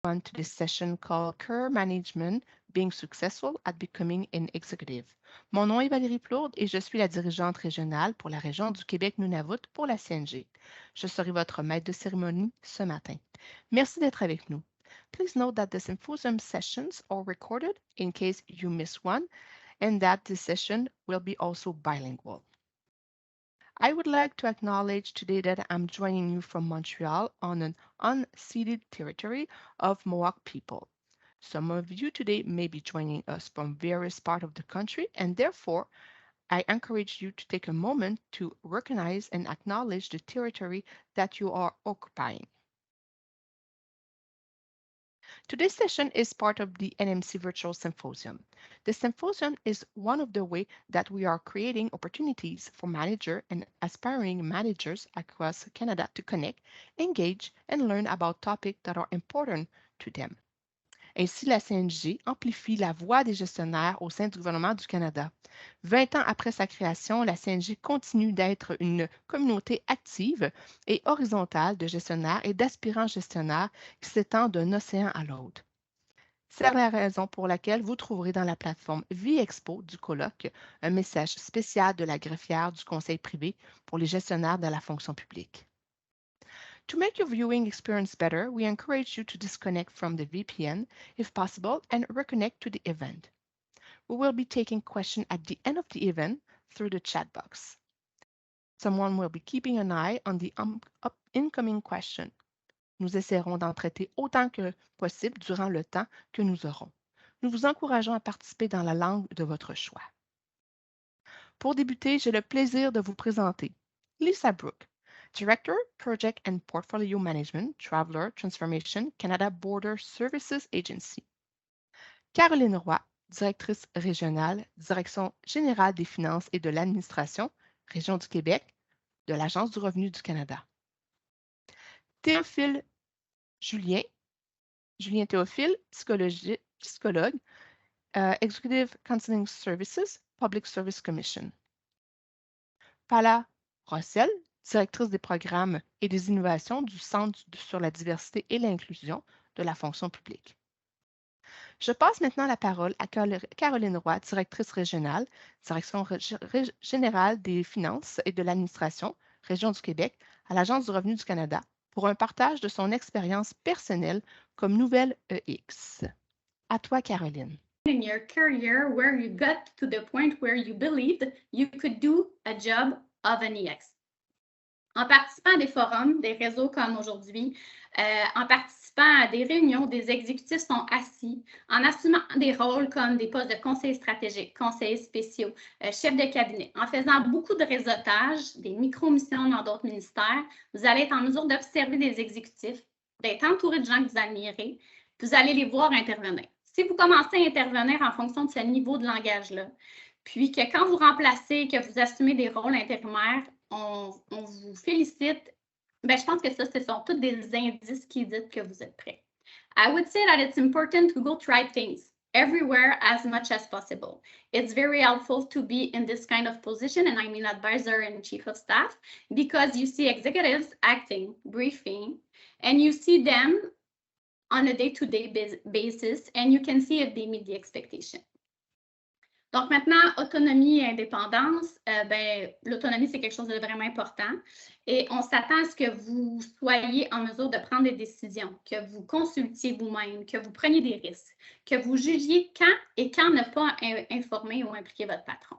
On to this session called Career Management, Being Successful at Becoming an Executive. Mon nom est Valérie Plourde et je suis la dirigeante régionale pour la région du Québec-Nunavut pour la CNG. Je serai votre maître de cérémonie ce matin. Merci d'être avec nous. Please note that the symposium sessions are recorded in case you miss one and that this session will be also bilingual. I would like to acknowledge today that I'm joining you from Montreal on an unceded territory of Mohawk people. Some of you today may be joining us from various parts of the country, and therefore, I encourage you to take a moment to recognize and acknowledge the territory that you are occupying. Today's session is part of the NMC Virtual Symposium. The symposium is one of the ways that we are creating opportunities for managers and aspiring managers across Canada to connect, engage, and learn about topics that are important to them. Ainsi, la CNG amplifie la voix des gestionnaires au sein du gouvernement du Canada. 20 ans après sa création, la CNG continue d'être une communauté active et horizontale de gestionnaires et d'aspirants gestionnaires qui s'étend d'un océan à l'autre. C'est la raison pour laquelle vous trouverez dans la plateforme Vie Expo du Colloque un message spécial de la greffière du conseil privé pour les gestionnaires de la fonction publique. To make your viewing experience better, we encourage you to disconnect from the VPN if possible and reconnect to the event. We will be taking questions at the end of the event through the chat box. Someone will be keeping an eye on the incoming question. Nous essaierons d'en traiter autant que possible durant le temps que nous aurons. Nous vous encourageons à participer dans la langue de votre choix. Pour débuter, j'ai le plaisir de vous présenter Lisa Brooke, Director, Project and Portfolio Management, Traveler Transformation, Canada Border Services Agency. Caroline Roy, Directrice régionale, Direction générale des finances et de l'administration, Région du Québec, de l'Agence du revenu du Canada. Théophile Julien Théophile, psychologue, Executive Counseling Services, Public Service Commission. Paula Rossel, directrice des programmes et des innovations du Centre sur la diversité et l'inclusion de la fonction publique. Je passe maintenant la parole à Caroline Roy, directrice régionale, Direction générale des finances et de l'administration, Région du Québec, à l'Agence du revenu du Canada, pour un partage de son expérience personnelle comme nouvelle EX. À toi, Caroline. In your career where you got to the point where you believed you could do a job of an EX. En participant à des forums, des réseaux comme aujourd'hui, en participant à des réunions, des exécutifs sont assis, en assumant des rôles comme des postes de conseillers stratégiques, conseillers spéciaux, chefs de cabinet, en faisant beaucoup de réseautage, des micro-missions dans d'autres ministères, vous allez être en mesure d'observer des exécutifs, d'être entouré de gens que vous admirez, vous allez les voir intervenir. Si vous commencez à intervenir en fonction de ce niveau de langage-là, puis que quand vous remplacez, que vous assumez des rôles intérimaires, on vous félicite, ben, je pense que ça, ce sont tous des indices qui disent que vous êtes prêts. I would say that it's important to go try things everywhere as much as possible. It's very helpful to be in this kind of position, and I mean advisor and chief of staff, because you see executives acting, briefing, and you see them on a day-to-day basis, and you can see if they meet the expectation. Donc maintenant, autonomie et indépendance, l'autonomie, c'est quelque chose de vraiment important et on s'attend à ce que vous soyez en mesure de prendre des décisions, que vous consultiez vous-même, que vous preniez des risques, que vous jugiez quand ne pas informer ou impliquer votre patron.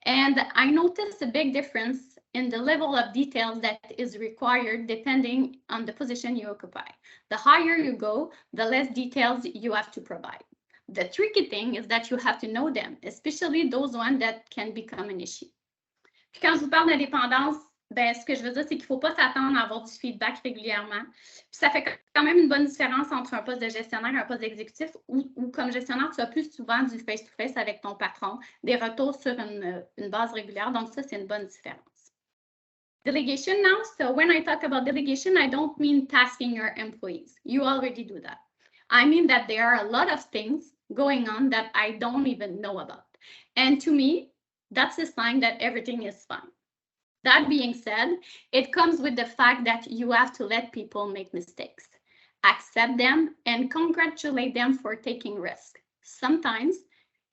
And I noticed a big difference in the level of details that is required depending on the position you occupy. The higher you go, the less details you have to provide. The tricky thing is that you have to know them, especially those ones that can become an issue. Puis quand je vous parle d'indépendance, ce que je veux dire, c'est qu'il ne faut pas s'attendre à avoir du feedback régulièrement. Puis ça fait quand même une bonne différence entre un poste de gestionnaire et un poste d'exécutif où comme gestionnaire, tu as plus souvent du face-to-face avec ton patron, des retours sur une base régulière. Donc ça, c'est une bonne différence. Delegation now. So when I talk about delegation, I don't mean tasking your employees. You already do that. I mean that there are a lot of things going on that I don't even know about. And to me, that's a sign that everything is fine. That being said, it comes with the fact that you have to let people make mistakes. accept them, and congratulate them for taking risks. Sometimes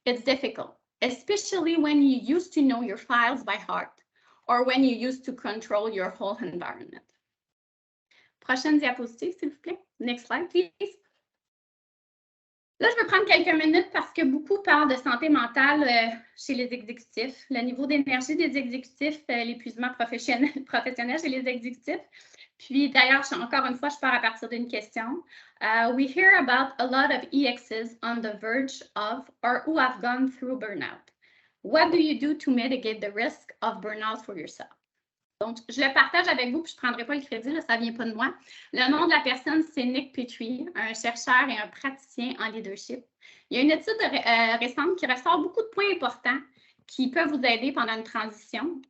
it's difficult, especially when you used to know your files by heart or when you used to control your whole environment. Prochaine diapositive, s'il vous plaît. Next slide, please. Là, je vais prendre quelques minutes parce que beaucoup parlent de santé mentale chez les exécutifs, le niveau d'énergie des exécutifs, l'épuisement professionnel chez les exécutifs. Puis d'ailleurs, encore une fois, je pars à partir d'une question. We hear about a lot of EXs on the verge of or who have gone through burnout. What do you do to mitigate the risk of burnout for yourself? Donc, je le partage avec vous, puis je ne prendrai pas le crédit, là, ça ne vient pas de moi. Le nom de la personne, c'est Nick Petrie, un chercheur et un praticien en leadership. Il y a une étude récente qui ressort beaucoup de points importants qui peuvent vous aider pendant une transition,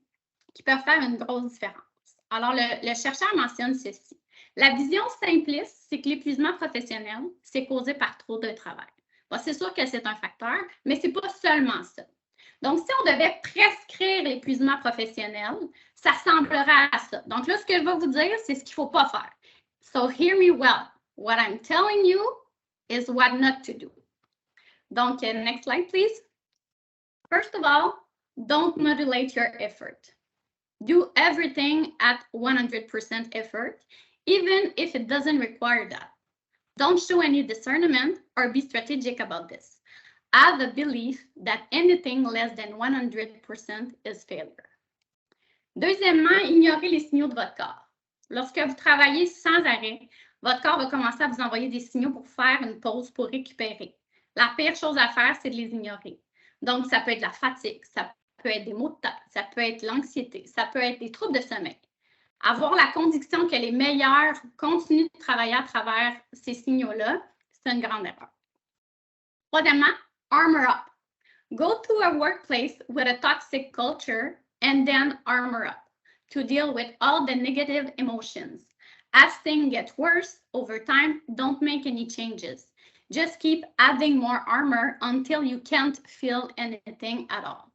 qui peuvent faire une grosse différence. Alors, le chercheur mentionne ceci. La vision simpliste, c'est que l'épuisement professionnel, c'est causé par trop de travail. Bon, c'est sûr que c'est un facteur, mais ce n'est pas seulement ça. Donc, si on devait prescrire l'épuisement professionnel, ça ressemblerait à ça. Donc là, ce que je vais vous dire, c'est ce qu'il ne faut pas faire. So, hear me well. What I'm telling you is what not to do. Donc, next slide, please. First of all, don't modulate your effort. Do everything at 100% effort, even if it doesn't require that. Don't show any discernment or be strategic about this. Have a belief that anything less than 100% is failure. Deuxièmement, ignorez les signaux de votre corps. Lorsque vous travaillez sans arrêt, votre corps va commencer à vous envoyer des signaux pour faire une pause, pour récupérer. La pire chose à faire, c'est de les ignorer. Donc, ça peut être la fatigue, ça peut être des maux de tête, ça peut être l'anxiété, ça peut être des troubles de sommeil. Avoir la conviction que les meilleurs continuent de travailler à travers ces signaux-là, c'est une grande erreur. Troisièmement, armor up. Go to a workplace with a toxic culture and then armor up to deal with all the negative emotions. As things get worse over time, don't make any changes. Just keep adding more armor until you can't feel anything at all.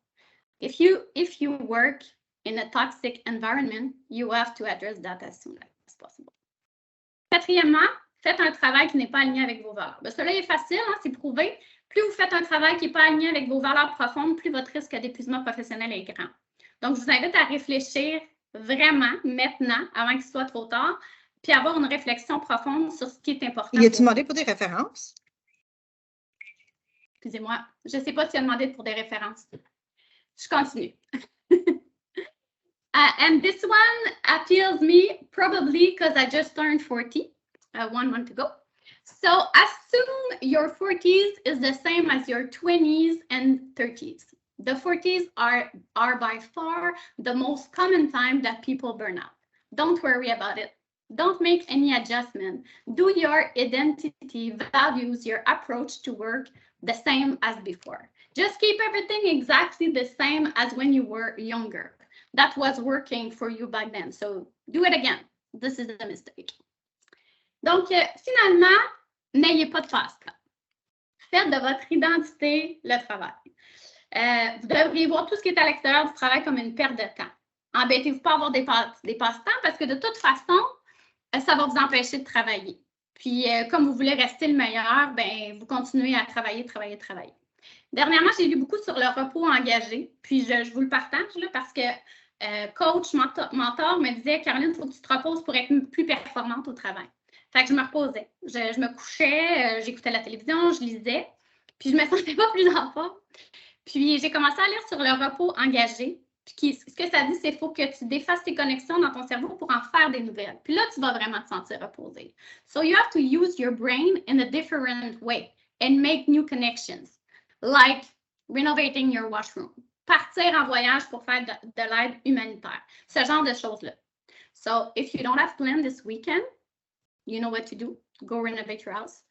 If you work in a toxic environment, you have to address that as soon as possible. Quatrièmement, faites un travail qui n'est pas aligné avec vos valeurs. Ben, cela est facile, hein, c'est prouvé. Plus vous faites un travail qui n'est pas aligné avec vos valeurs profondes, plus votre risque d'épuisement professionnel est grand. Donc, je vous invite à réfléchir vraiment maintenant, avant qu'il soit trop tard, puis avoir une réflexion profonde sur ce qui est important. Y a-t-il demandé pour des références? Excusez-moi, je ne sais pas s'il a demandé pour des références. Je continue. And this one appeals me probably because I just turned 40 1 month ago. So assume your 40s is the same as your 20s and 30s. The 40s are by far the most common time that people burn out. Don't worry about it. Don't make any adjustment. Do your identity, values, your approach to work the same as before. Just keep everything exactly the same as when you were younger. That was working for you back then. So do it again. This is a mistake. Donc, finalement, n'ayez pas de passe-temps. Faites de votre identité le travail. Vous devriez voir tout ce qui est à l'extérieur du travail comme une perte de temps. Embêtez-vous pas à avoir des passe-temps parce que de toute façon, ça va vous empêcher de travailler. Puis, comme vous voulez rester le meilleur, ben, vous continuez à travailler. Dernièrement, j'ai lu beaucoup sur le repos engagé. Puis, je vous le partage là, parce que coach, mentor me disait, Caroline, il faut que tu te reposes pour être plus performante au travail. Fait que je me reposais. Je me couchais, j'écoutais la télévision, je lisais. Puis, je ne me sentais pas plus en forme. Puis, j'ai commencé à lire sur le repos engagé. Puis, ce que ça dit, c'est qu'il faut que tu défasses tes connexions dans ton cerveau pour en faire des nouvelles. Puis là, tu vas vraiment te sentir reposé. So, you have to use your brain in a different way and make new connections. Like renovating your washroom. Partir en voyage pour faire de l'aide humanitaire. Ce genre de choses-là. So, if you don't have plans this weekend, you know what to do. Go renovate your house.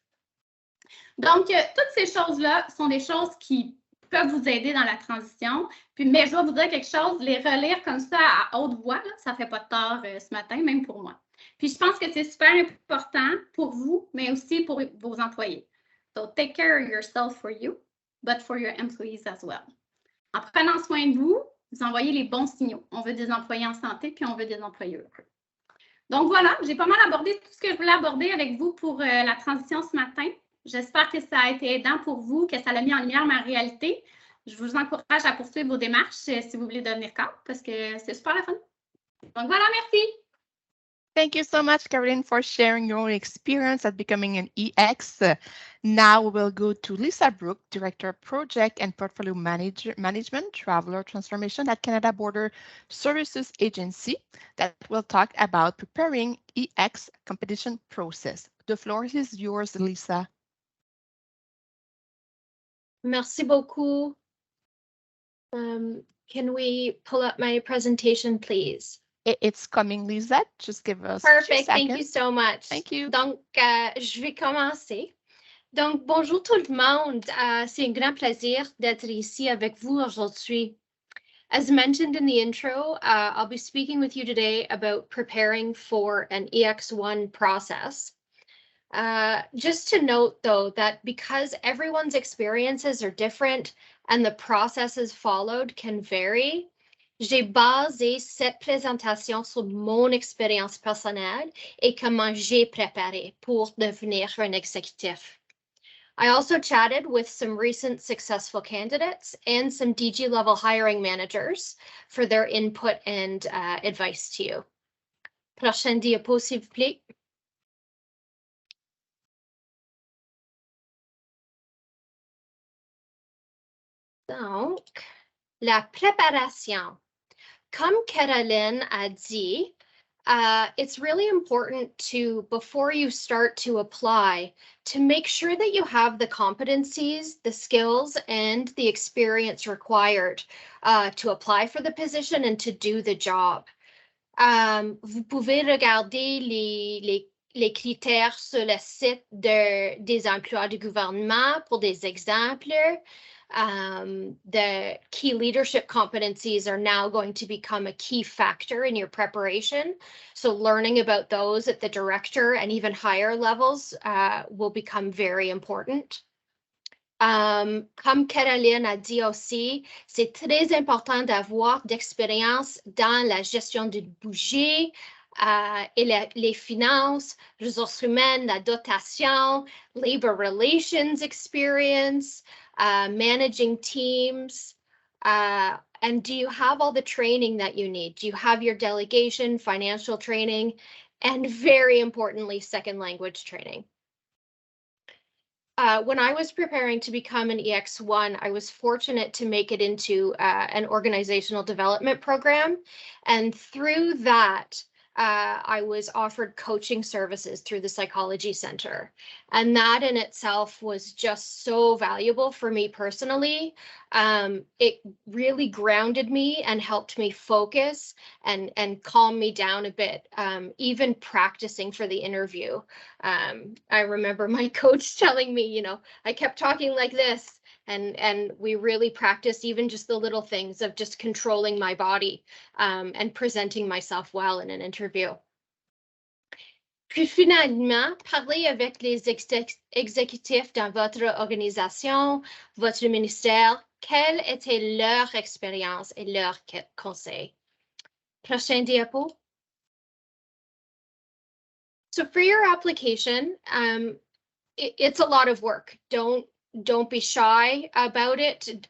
Donc, toutes ces choses-là sont des choses qui peuvent vous aider dans la transition. Puis, mais je vais vous dire quelque chose, les relire comme ça à haute voix, là, ça ne fait pas de tort ce matin, même pour moi. Puis, je pense que c'est super important pour vous, mais aussi pour vos employés. So, take care of yourself for you, but for your employees as well. En prenant soin de vous, vous envoyez les bons signaux. On veut des employés en santé, puis on veut des employés heureux. Donc voilà, j'ai pas mal abordé tout ce que je voulais aborder avec vous pour la transition ce matin. J'espère que ça a été aidant pour vous, que ça a mis en lumière ma réalité. Je vous encourage à poursuivre vos démarches si vous voulez devenir cadre parce que c'est super la fun. Donc voilà, merci. Thank you so much, Caroline, for sharing your own experience at becoming an EX. Now we will go to Lisa Brooke, Director of Project and Portfolio Management, Traveler Transformation at Canada Border Services Agency, that will talk about preparing EX competition process. The floor is yours, Lisa. Merci beaucoup. Can we pull up my presentation, please? It's coming, Lisa. Just give us a few Perfect. seconds. Thank you so much. Thank you. Donc, je vais commencer. Donc, bonjour tout le monde. C'est un grand plaisir d'être ici avec vous aujourd'hui. As mentioned in the intro, I'll be speaking with you today about preparing for an EX1 process. Just to note, though, that because everyone's experiences are different and the processes followed can vary, j'ai basé cette présentation sur mon expérience personnelle et comment j'ai préparé pour devenir un exécutif. I also chatted with some recent successful candidates and some DG level hiring managers for their input and advice to you. Prochaine diapo, s'il vous plaît. Donc, la préparation. Comme Caroline a dit, it's really important to, before you start to apply, to make sure that you have the competencies, the skills, and the experience required to apply for the position and to do the job. Vous pouvez regarder les critères sur le site des emplois du gouvernement pour des exemples. The key leadership competencies are now going to become a key factor in your preparation. So learning about those at the director and even higher levels will become very important. Comme Caroline a dit aussi, c'est très important d'avoir d'expérience dans la gestion du budget et les finances, ressources humaines, la dotation, labor relations experience, managing teams, and do you have all the training that you need? Do you have your delegation, financial training, and very importantly, second language training? When I was preparing to become an EX1, I was fortunate to make it into an organizational development program. And through that, I was offered coaching services through the Psychology Center. And that in itself was just so valuable for me personally. It really grounded me and helped me focus and calm me down a bit, even practicing for the interview. I remember my coach telling me, you know, I kept talking like this. And we really practiced even just the little things of just controlling my body and presenting myself well in an interview. Puis finalement, parler avec les exécutifs dans votre organisation, votre ministère, quelle était leur expérience et leurs conseils. Prochaine diapo. So for your application, it's a lot of work. Don't be shy about it.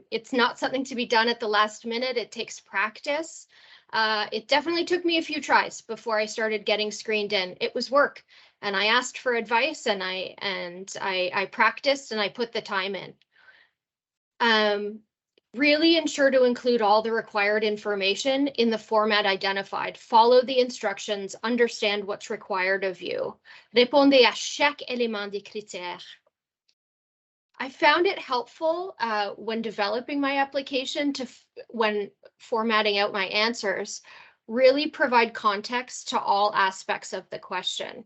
It's not something to be done at the last minute. It takes practice. It definitely took me a few tries before I started getting screened in. It was work, and I asked for advice, and I practiced, and I put the time in. Really ensure to include all the required information in the format identified. Follow the instructions. Understand what's required of you. Répondez à chaque élément des critères. I found it helpful when developing my application when formatting out my answers, really provide context to all aspects of the question.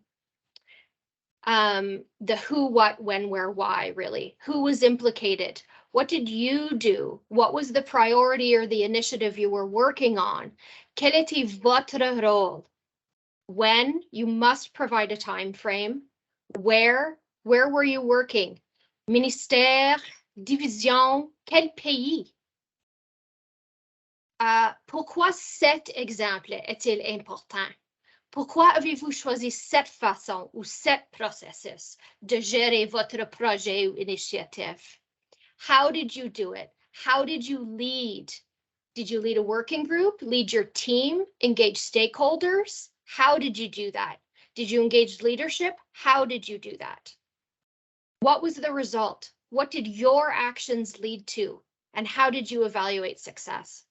The who, what, when, where, why, really. Who was implicated? What did you do? What was the priority or the initiative you were working on? Quel était votre rôle? When, you must provide a time frame. Where were you working? Ministère, division, quel pays? Pourquoi cet exemple est-il important? Pourquoi avez-vous choisi cette façon ou cet processus de gérer votre projet ou initiative? How did you do it? How did you lead? Did you lead a working group, lead your team, engage stakeholders? How did you do that? Did you engage leadership? How did you do that? What was the result? What did your actions lead to? And how did you evaluate success?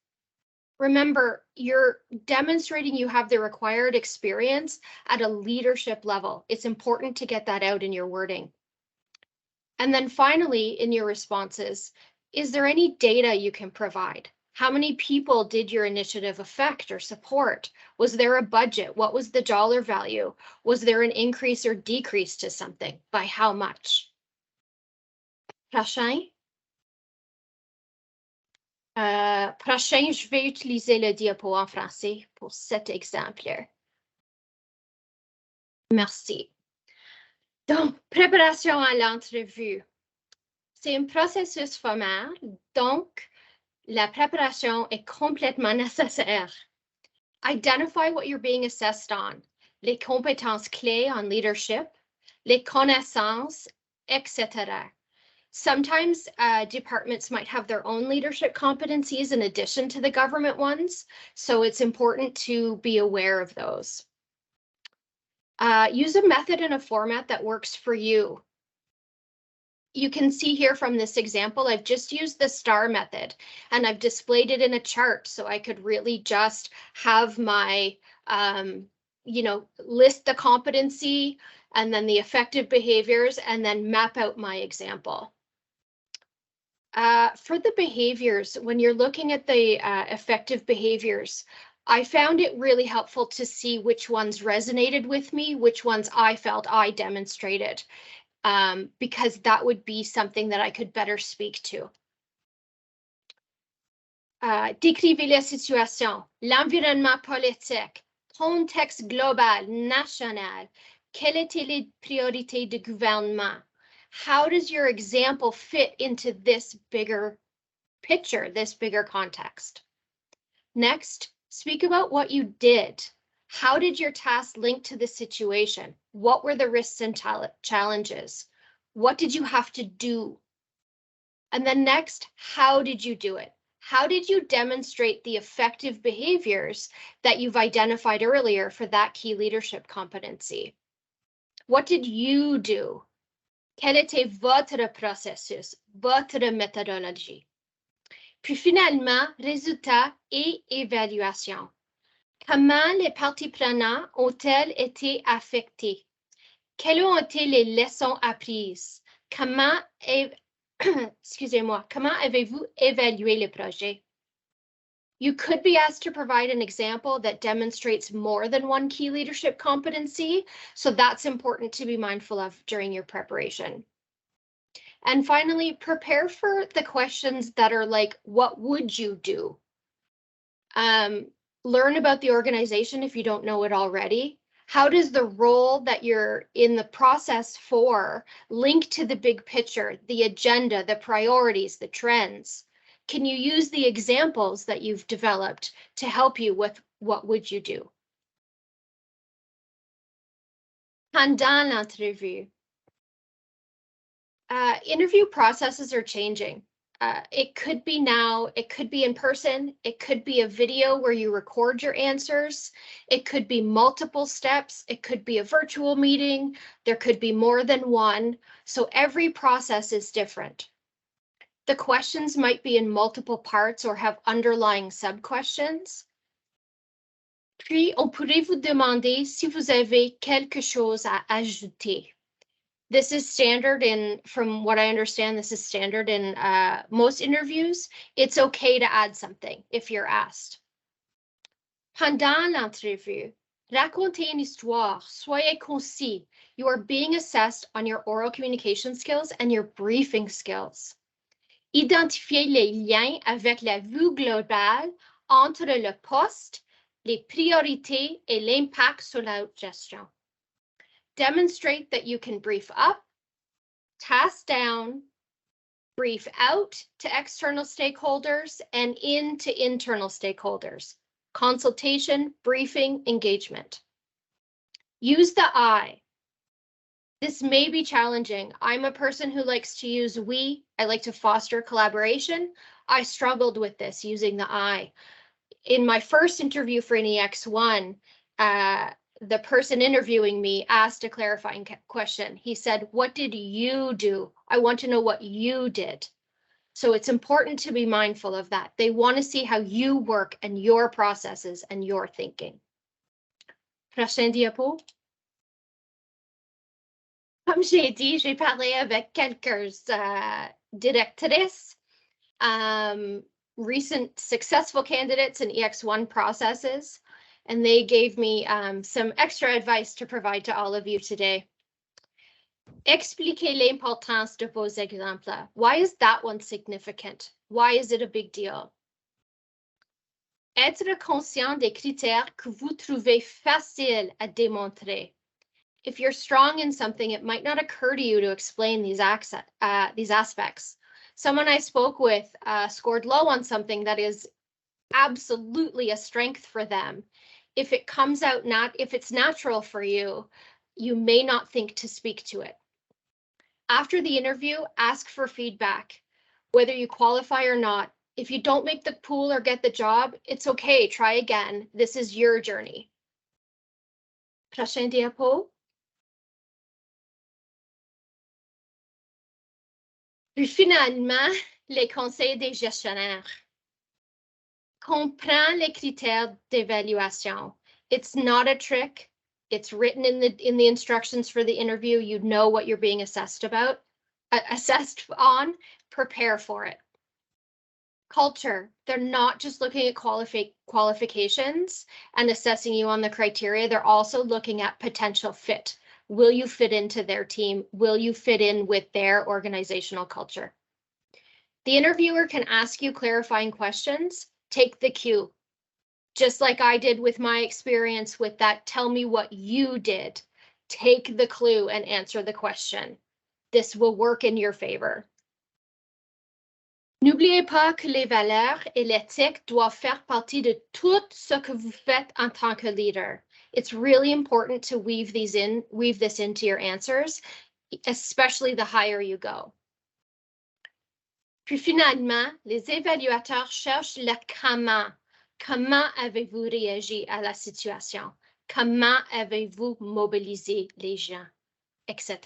Remember, you're demonstrating you have the required experience at a leadership level. It's important to get that out in your wording. And then finally, in your responses, is there any data you can provide? How many people did your initiative affect or support? Was there a budget? What was the dollar value? Was there an increase or decrease to something? By how much? Prochain. Prochain, je vais utiliser le diapo en français pour cet exemple. Merci. Donc, préparation à l'entrevue. C'est un processus formel, donc la préparation est complètement nécessaire. Identify what you're being assessed on, les compétences clés en leadership, les connaissances, etc. Sometimes departments might have their own leadership competencies in addition to the government ones, so it's important to be aware of those. Use a method and a format that works for you. You can see here from this example, I've just used the STAR method and I've displayed it in a chart so I could really just have my, list the competency and then the effective behaviors and then map out my example. For the behaviors, when you're looking at the effective behaviors, I found it really helpful to see which ones resonated with me, which ones I felt I demonstrated, because that would be something that I could better speak to. Décrivez la situation, l'environnement politique, contexte global, national, quelles étaient les priorités du gouvernement? How does your example fit into this bigger picture, this bigger context? Next, speak about what you did. How did your task link to the situation? What were the risks and challenges? What did you have to do? And then next, how did you do it? How did you demonstrate the effective behaviors that you've identified earlier for that key leadership competency? What did you do? Quel était votre processus, votre méthodologie? Puis finalement, résultats et évaluation. Comment les parties prenantes ont-elles été affectées? Quelles ont été les leçons apprises? Comment avez-vous évalué le projet? You could be asked to provide an example that demonstrates more than one key leadership competency, so that's important to be mindful of during your preparation. And finally, prepare for the questions that are like, what would you do? Learn about the organization if you don't know it already. How does the role that you're in the process for link to the big picture, the agenda, the priorities, the trends? Can you use the examples that you've developed to help you with what would you do? Pendant l'entrevue. Interview processes are changing. It could be now, it could be in person, it could be a video where you record your answers, it could be multiple steps, it could be a virtual meeting, there could be more than one, so every process is different. The questions might be in multiple parts or have underlying sub-questions. Puis, on pourrait vous demander si vous avez quelque chose à ajouter. This is standard from what I understand, this is standard in most interviews. It's okay to add something if you're asked. Pendant l'entrevue, racontez une histoire, soyez concis. You are being assessed on your oral communication skills and your briefing skills. Identifiez les liens avec la vue globale entre le poste, les priorités et l'impact sur la gestion. Demonstrate that you can brief up, task down, brief out to external stakeholders and in to internal stakeholders. Consultation, briefing, engagement. Use the I. This may be challenging. I'm a person who likes to use we. I like to foster collaboration. I struggled with this using the I. In my first interview for an EX1, the person interviewing me asked a clarifying question. He said, "What did you do? I want to know what you did." So it's important to be mindful of that. They want to see how you work and your processes and your thinking. Prochain diapo. Comme j'ai dit, j'ai parlé avec quelques directrices, recent successful candidates in EX1 processes, and they gave me some extra advice to provide to all of you today. Expliquez l'importance de vos exemples. Why is that one significant? Why is it a big deal? Être conscient des critères que vous trouvez faciles à démontrer. If you're strong in something, it might not occur to you to explain these aspects. Someone I spoke with scored low on something that is absolutely a strength for them. If it comes out if it's natural for you, you may not think to speak to it. After the interview, ask for feedback, whether you qualify or not. If you don't make the pool or get the job, it's okay, try again. This is your journey. Prochain diapo. Puis finalement, les conseils des gestionnaires. Comprends les critères d'évaluation. It's not a trick. It's written in the instructions for the interview. You know what you're being assessed on. Prepare for it. Culture. They're not just looking at qualifications and assessing you on the criteria. They're also looking at potential fit. Will you fit into their team? Will you fit in with their organizational culture? The interviewer can ask you clarifying questions. Take the cue. Just like I did with my experience with that, tell me what you did. Take the clue and answer the question. This will work in your favor. N'oubliez pas que les valeurs et l'éthique doivent faire partie de tout ce que vous faites en tant que leader. It's really important to weave this into your answers, especially the higher you go. Puis finalement, les évaluateurs cherchent le comment. Comment avez-vous réagi à la situation? Comment avez-vous mobilisé les gens, etc.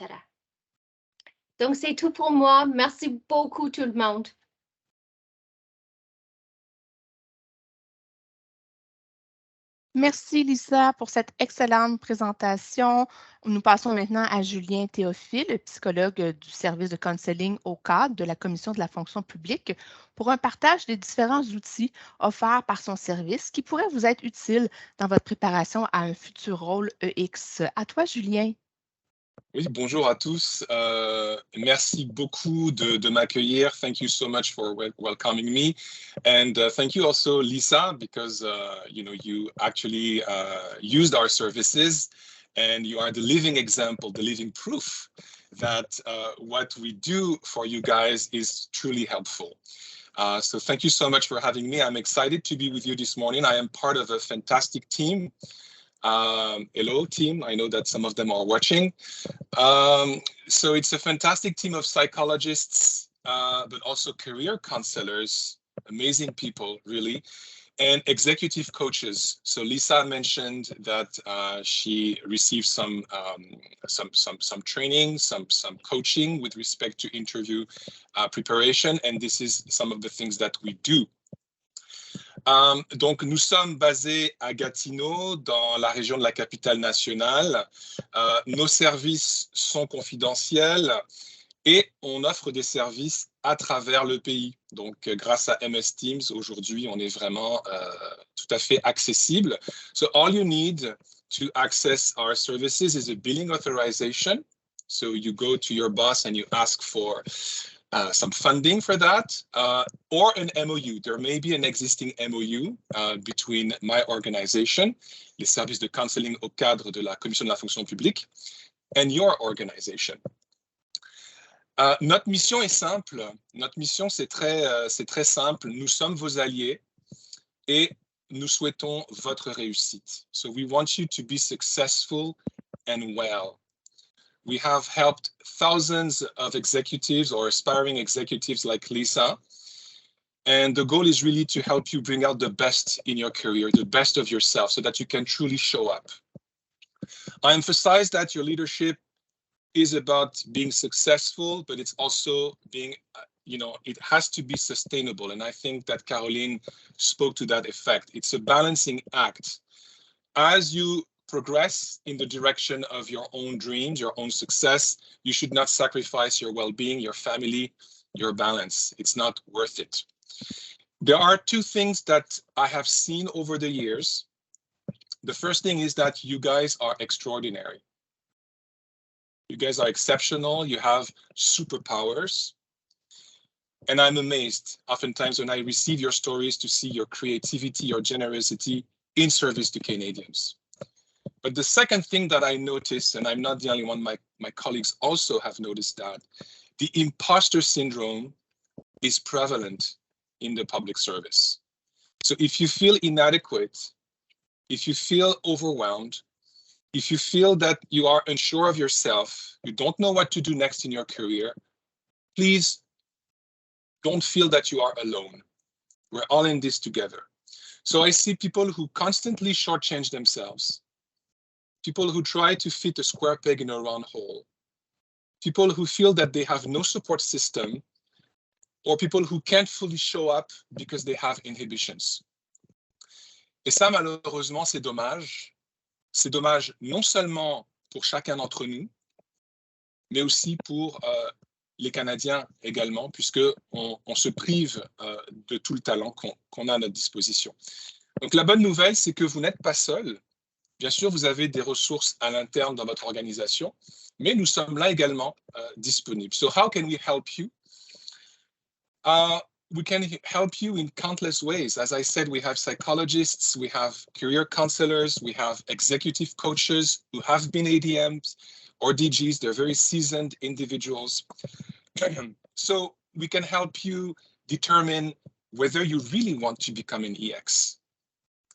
Donc, c'est tout pour moi. Merci beaucoup tout le monde. Merci Lisa pour cette excellente présentation. Nous passons maintenant à Julien Théophile, psychologue du service de counseling au cadre de la Commission de la fonction publique, pour un partage des différents outils offerts par son service qui pourraient vous être utiles dans votre préparation à un futur rôle EX. À toi, Julien. Oui, bonjour à tous. Merci beaucoup de m'accueillir. Thank you so much for welcoming me. And thank you also, Lisa, because you actually used our services and you are the living example, the living proof that what we do for you guys is truly helpful. So thank you so much for having me. I'm excited to be with you this morning. I am part of a fantastic team. Hello, team. I know that some of them are watching. So it's a fantastic team of psychologists, but also career counselors, amazing people, really, and executive coaches. So Lisa mentioned that she received some training, some coaching with respect to interview preparation, and this is some of the things that we do. Donc, nous sommes basés à Gatineau, dans la région de la capitale nationale. Nos services sont confidentiels et on offre des services à travers le pays. Donc, grâce à MS Teams, aujourd'hui, on est vraiment tout à fait accessible. So, all you need to access our services is a billing authorization. So, you go to your boss and you ask for some funding for that, or an MOU. There may be an existing MOU between my organization, les services de counseling au cadre de la Commission de la fonction publique, and your organization. Notre mission est simple. Notre mission, c'est très simple. Nous sommes vos alliés et nous souhaitons votre réussite. So we want you to be successful and well. We have helped thousands of executives or aspiring executives like Lisa. And the goal is really to help you bring out the best in your career, the best of yourself, so that you can truly show up. I emphasize that your leadership is about being successful, but it's also being, it has to be sustainable. And I think that Caroline spoke to that effect. It's a balancing act. As you progress in the direction of your own dreams, your own success, you should not sacrifice your well-being, your family, your balance. It's not worth it. There are two things that I have seen over the years. The first thing is that you guys are extraordinary. You guys are exceptional. You have superpowers. And I'm amazed oftentimes when I receive your stories to see your creativity, your generosity in service to Canadians. But the second thing that I noticed, and I'm not the only one, my colleagues also have noticed that, the imposter syndrome is prevalent in the public service. So if you feel inadequate, if you feel overwhelmed, if you feel that you are unsure of yourself, you don't know what to do next in your career, please don't feel that you are alone. We're all in this together. So I see people who constantly shortchange themselves, people who try to fit a square peg in a round hole, people who feel that they have no support system, or people who can't fully show up because they have inhibitions. Et ça, malheureusement, c'est dommage. C'est dommage non seulement pour chacun d'entre nous, mais aussi pour les Canadiens également, puisqu'on se prive de tout le talent qu'on a à notre disposition. Donc la bonne nouvelle, c'est que vous n'êtes pas seul. Bien sûr, vous avez des ressources à l'interne dans votre organisation, mais nous sommes là également disponibles. So how can we help you? We can help you in countless ways. As I said, we have psychologists, we have career counselors, we have executive coaches who have been ADMs or DGs. They're very seasoned individuals. So we can help you determine whether you really want to become an EX.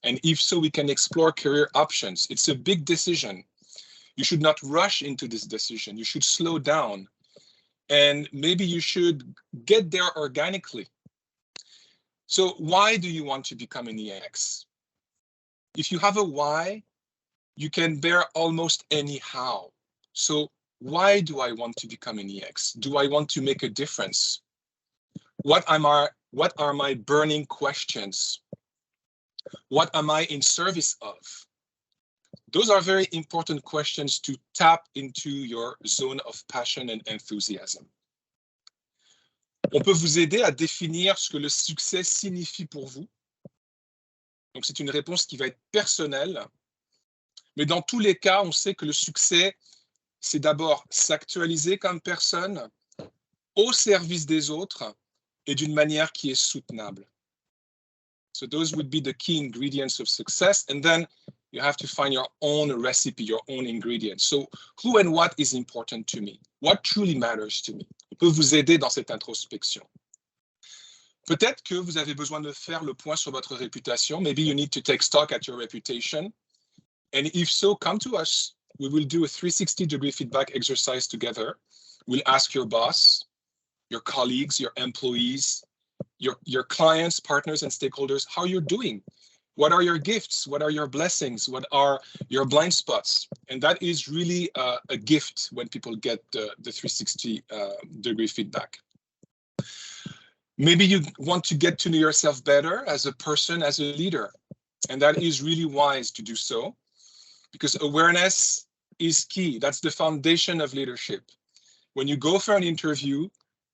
And if so, we can explore career options. It's a big decision. You should not rush into this decision. You should slow down. And maybe you should get there organically. So why do you want to become an EX? If you have a why, you can bear almost any how. So why do I want to become an EX? Do I want to make a difference? What are my burning questions? What am I in service of? Those are very important questions to tap into your zone of passion and enthusiasm. On peut vous aider à définir ce que le succès signifie pour vous. Donc, c'est une réponse qui va être personnelle. Mais dans tous les cas, on sait que le succès, c'est d'abord s'actualiser comme personne au service des autres et d'une manière qui est soutenable. So those would be the key ingredients of success. And then you have to find your own recipe, your own ingredients. So who and what is important to me? What truly matters to me? On peut vous aider dans cette introspection. Peut-être que vous avez besoin de faire le point sur votre réputation. Maybe you need to take stock at your reputation. And if so, come to us. We will do a 360-degree feedback exercise together. We'll ask your boss, your colleagues, your employees, your clients, partners, and stakeholders how you're doing. What are your gifts? What are your blessings? What are your blind spots? And that is really a gift when people get the 360-degree feedback. Maybe you want to get to know yourself better as a person, as a leader. And that is really wise to do so, because awareness is key. That's the foundation of leadership. When you go for an interview,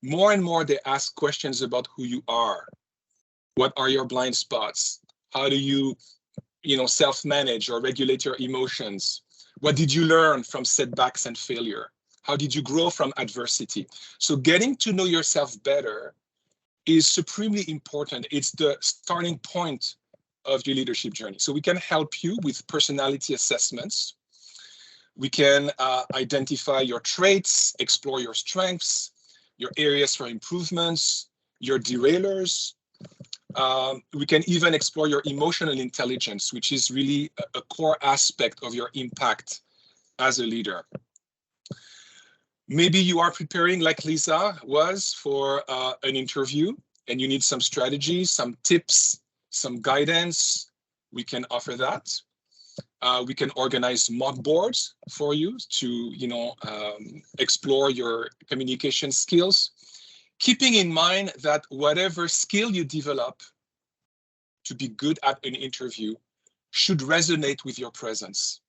more and more they ask questions about who you are. What are your blind spots? How do you self-manage or regulate your emotions? What did you learn from setbacks and failure? How did you grow from adversity? So getting to know yourself better is supremely important. It's the starting point of your leadership journey. So we can help you with personality assessments. We can identify your traits, explore your strengths, your areas for improvements, your derailers. We can even explore your emotional intelligence, which is really a core aspect of your impact as a leader. Maybe you are preparing, like Lisa was, for an interview, and you need some strategies, some tips, some guidance. We can offer that. We can organize mock boards for you to, explore your communication skills, keeping in mind that whatever skill you develop to be good at an interview should resonate with your presence.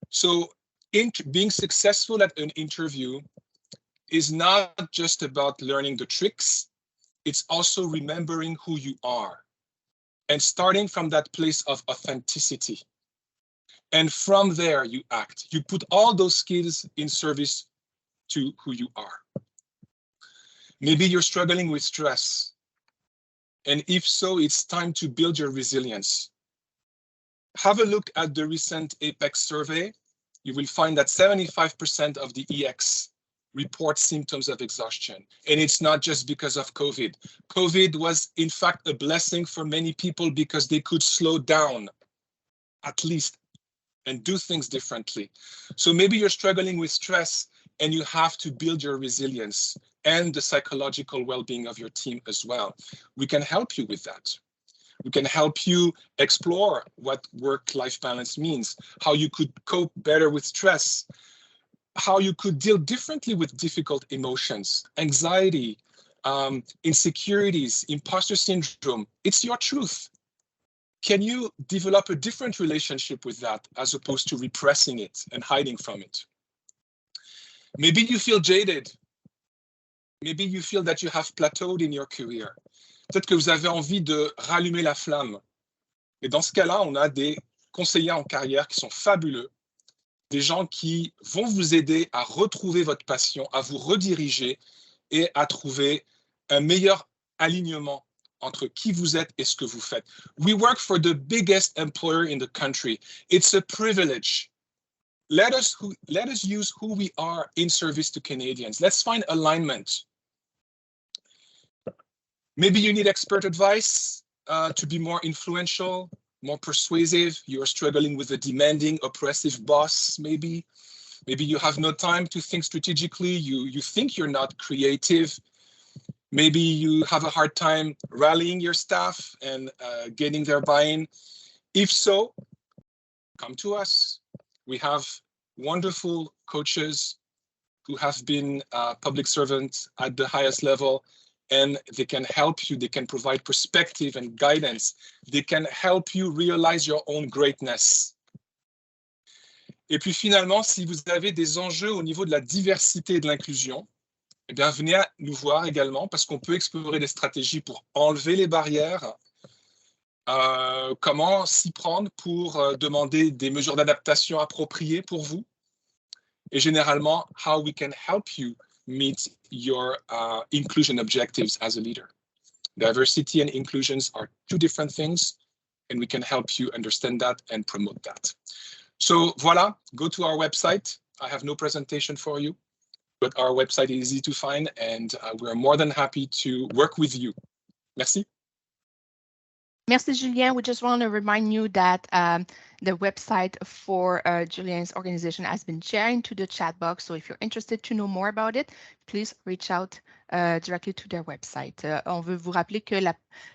So being successful at an interview is not just about learning the tricks, it's also remembering who you are and starting from that place of authenticity. And from there, you act. You put all those skills in service to who you are. Maybe you're struggling with stress. And if so, it's time to build your resilience. Have a look at the recent APEX survey. You will find that 75% of the EX report symptoms of exhaustion. And it's not just because of COVID. COVID was, in fact, a blessing for many people because they could slow down, at least, and do things differently. So maybe you're struggling with stress and you have to build your resilience and the psychological well-being of your team as well. We can help you with that. We can help you explore what work-life balance means, how you could cope better with stress, how you could deal differently with difficult emotions, anxiety, insecurities, imposter syndrome. It's your truth. Can you develop a different relationship with that as opposed to repressing it and hiding from it? Maybe you feel jaded. Maybe you feel that you have plateaued in your career. Peut-être que vous avez envie de rallumer la flamme. Et dans ce cas-là, on a des conseillers en carrière qui sont fabuleux, des gens qui vont vous aider à retrouver votre passion, à vous rediriger et à trouver un meilleur alignement entre qui vous êtes et ce que vous faites. We work for the biggest employer in the country. It's a privilege. Let us use who we are in service to Canadians. Let's find alignment. Maybe you need expert advice to be more influential, more persuasive. You're struggling with a demanding, oppressive boss, maybe. Maybe you have no time to think strategically. You think you're not creative. Maybe you have a hard time rallying your staff and getting their buy-in. If so, come to us. We have wonderful coaches who have been public servants at the highest level, and they can help you. They can provide perspective and guidance. They can help you realize your own greatness. Et puis finalement, si vous avez des enjeux au niveau de la diversité et de l'inclusion, eh bien, venez nous voir également parce qu'on peut explorer des stratégies pour enlever les barrières, comment s'y prendre pour demander des mesures d'adaptation appropriées pour vous, et généralement, how we can help you meet your inclusion objectives as a leader. Diversity and inclusions are two different things, and we can help you understand that and promote that. So voilà, go to our website. I have no presentation for you, but our website is easy to find, and we're more than happy to work with you. Merci. Merci, Julien. We just want to remind you that the website for Julien's organization has been shared into the chat box. So if you're interested to know more about it, please reach out directly to their website. On veut vous rappeler que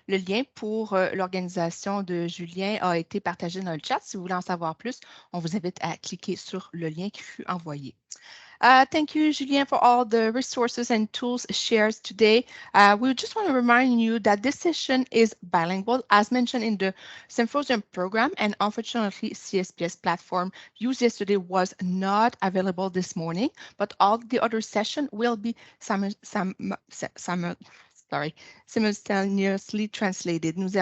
le lien pour l'organisation de Julien a été partagé dans le chat. Si vous voulez en savoir plus, on vous invite à cliquer sur le lien qui fut envoyé. Thank you, Julien, for all the resources and tools shared today. We just want to remind you that this session is bilingual, as mentioned in the Symposium program, and unfortunately, CSPS platform used yesterday was not available this morning, but all the other sessions will be simultaneously translated. Nous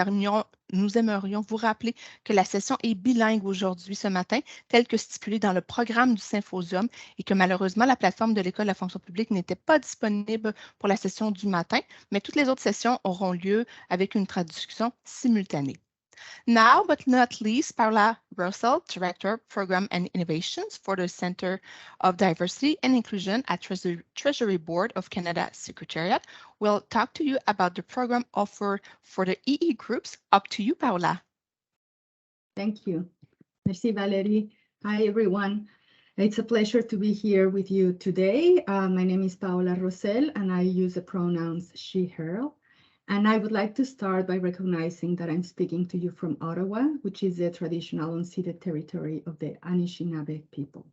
aimerions vous rappeler que la session est bilingue aujourd'hui ce matin, tel que stipulé dans le programme du Symposium, et que malheureusement, la plateforme de l'École de la fonction publique n'était pas disponible pour la session du matin, mais toutes les autres sessions auront lieu avec une traduction simultanée. Now, but not least, Paula Russell, Director, Program and Innovations for the Center of Diversity and Inclusion at Treasury Board of Canada Secretariat, will talk to you about the program offered for the EE groups. Up to you, Paula. Thank you. Merci, Valérie. Hi, everyone. It's a pleasure to be here with you today. My name is Paola Rosell, and I use the pronouns she, her. And I would like to start by recognizing that I'm speaking to you from Ottawa, which is the traditional unceded territory of the Anishinaabe people.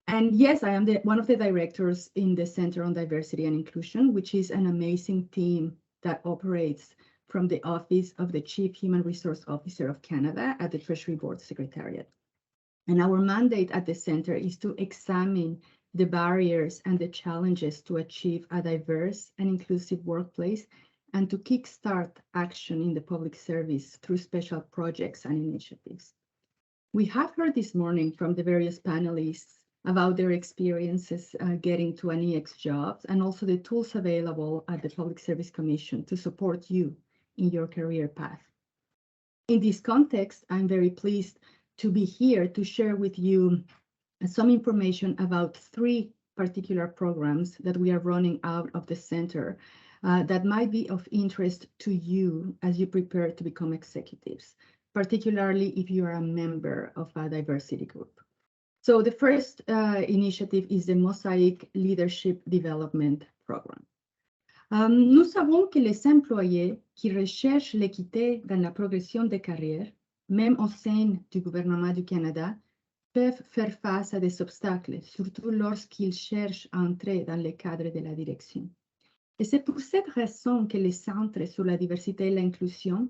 And yes, I am one of the directors in the Center on Diversity and Inclusion, which is an amazing team that operates from the Office of the Chief Human Resource Officer of Canada at the Treasury Board Secretariat. And our mandate at the center is to examine the barriers and the challenges to achieve a diverse and inclusive workplace and to kickstart action in the public service through special projects and initiatives. We have heard this morning from the various panelists about their experiences getting to an EX jobs and also the tools available at the Public Service Commission to support you in your career path. In this context, I'm very pleased to be here to share with you some information about 3 particular programs that we are running out of the center that might be of interest to you as you prepare to become executives, particularly if you are a member of a diversity group. So the first initiative is the Mosaic Leadership Development Program. Nous savons que les employés qui recherchent l'équité dans la progression de carrière, même au sein du gouvernement du Canada, peuvent faire face à des obstacles, surtout lorsqu'ils cherchent à entrer dans le cadre de la direction. Et c'est pour cette raison que le Centre sur la diversité et l'inclusion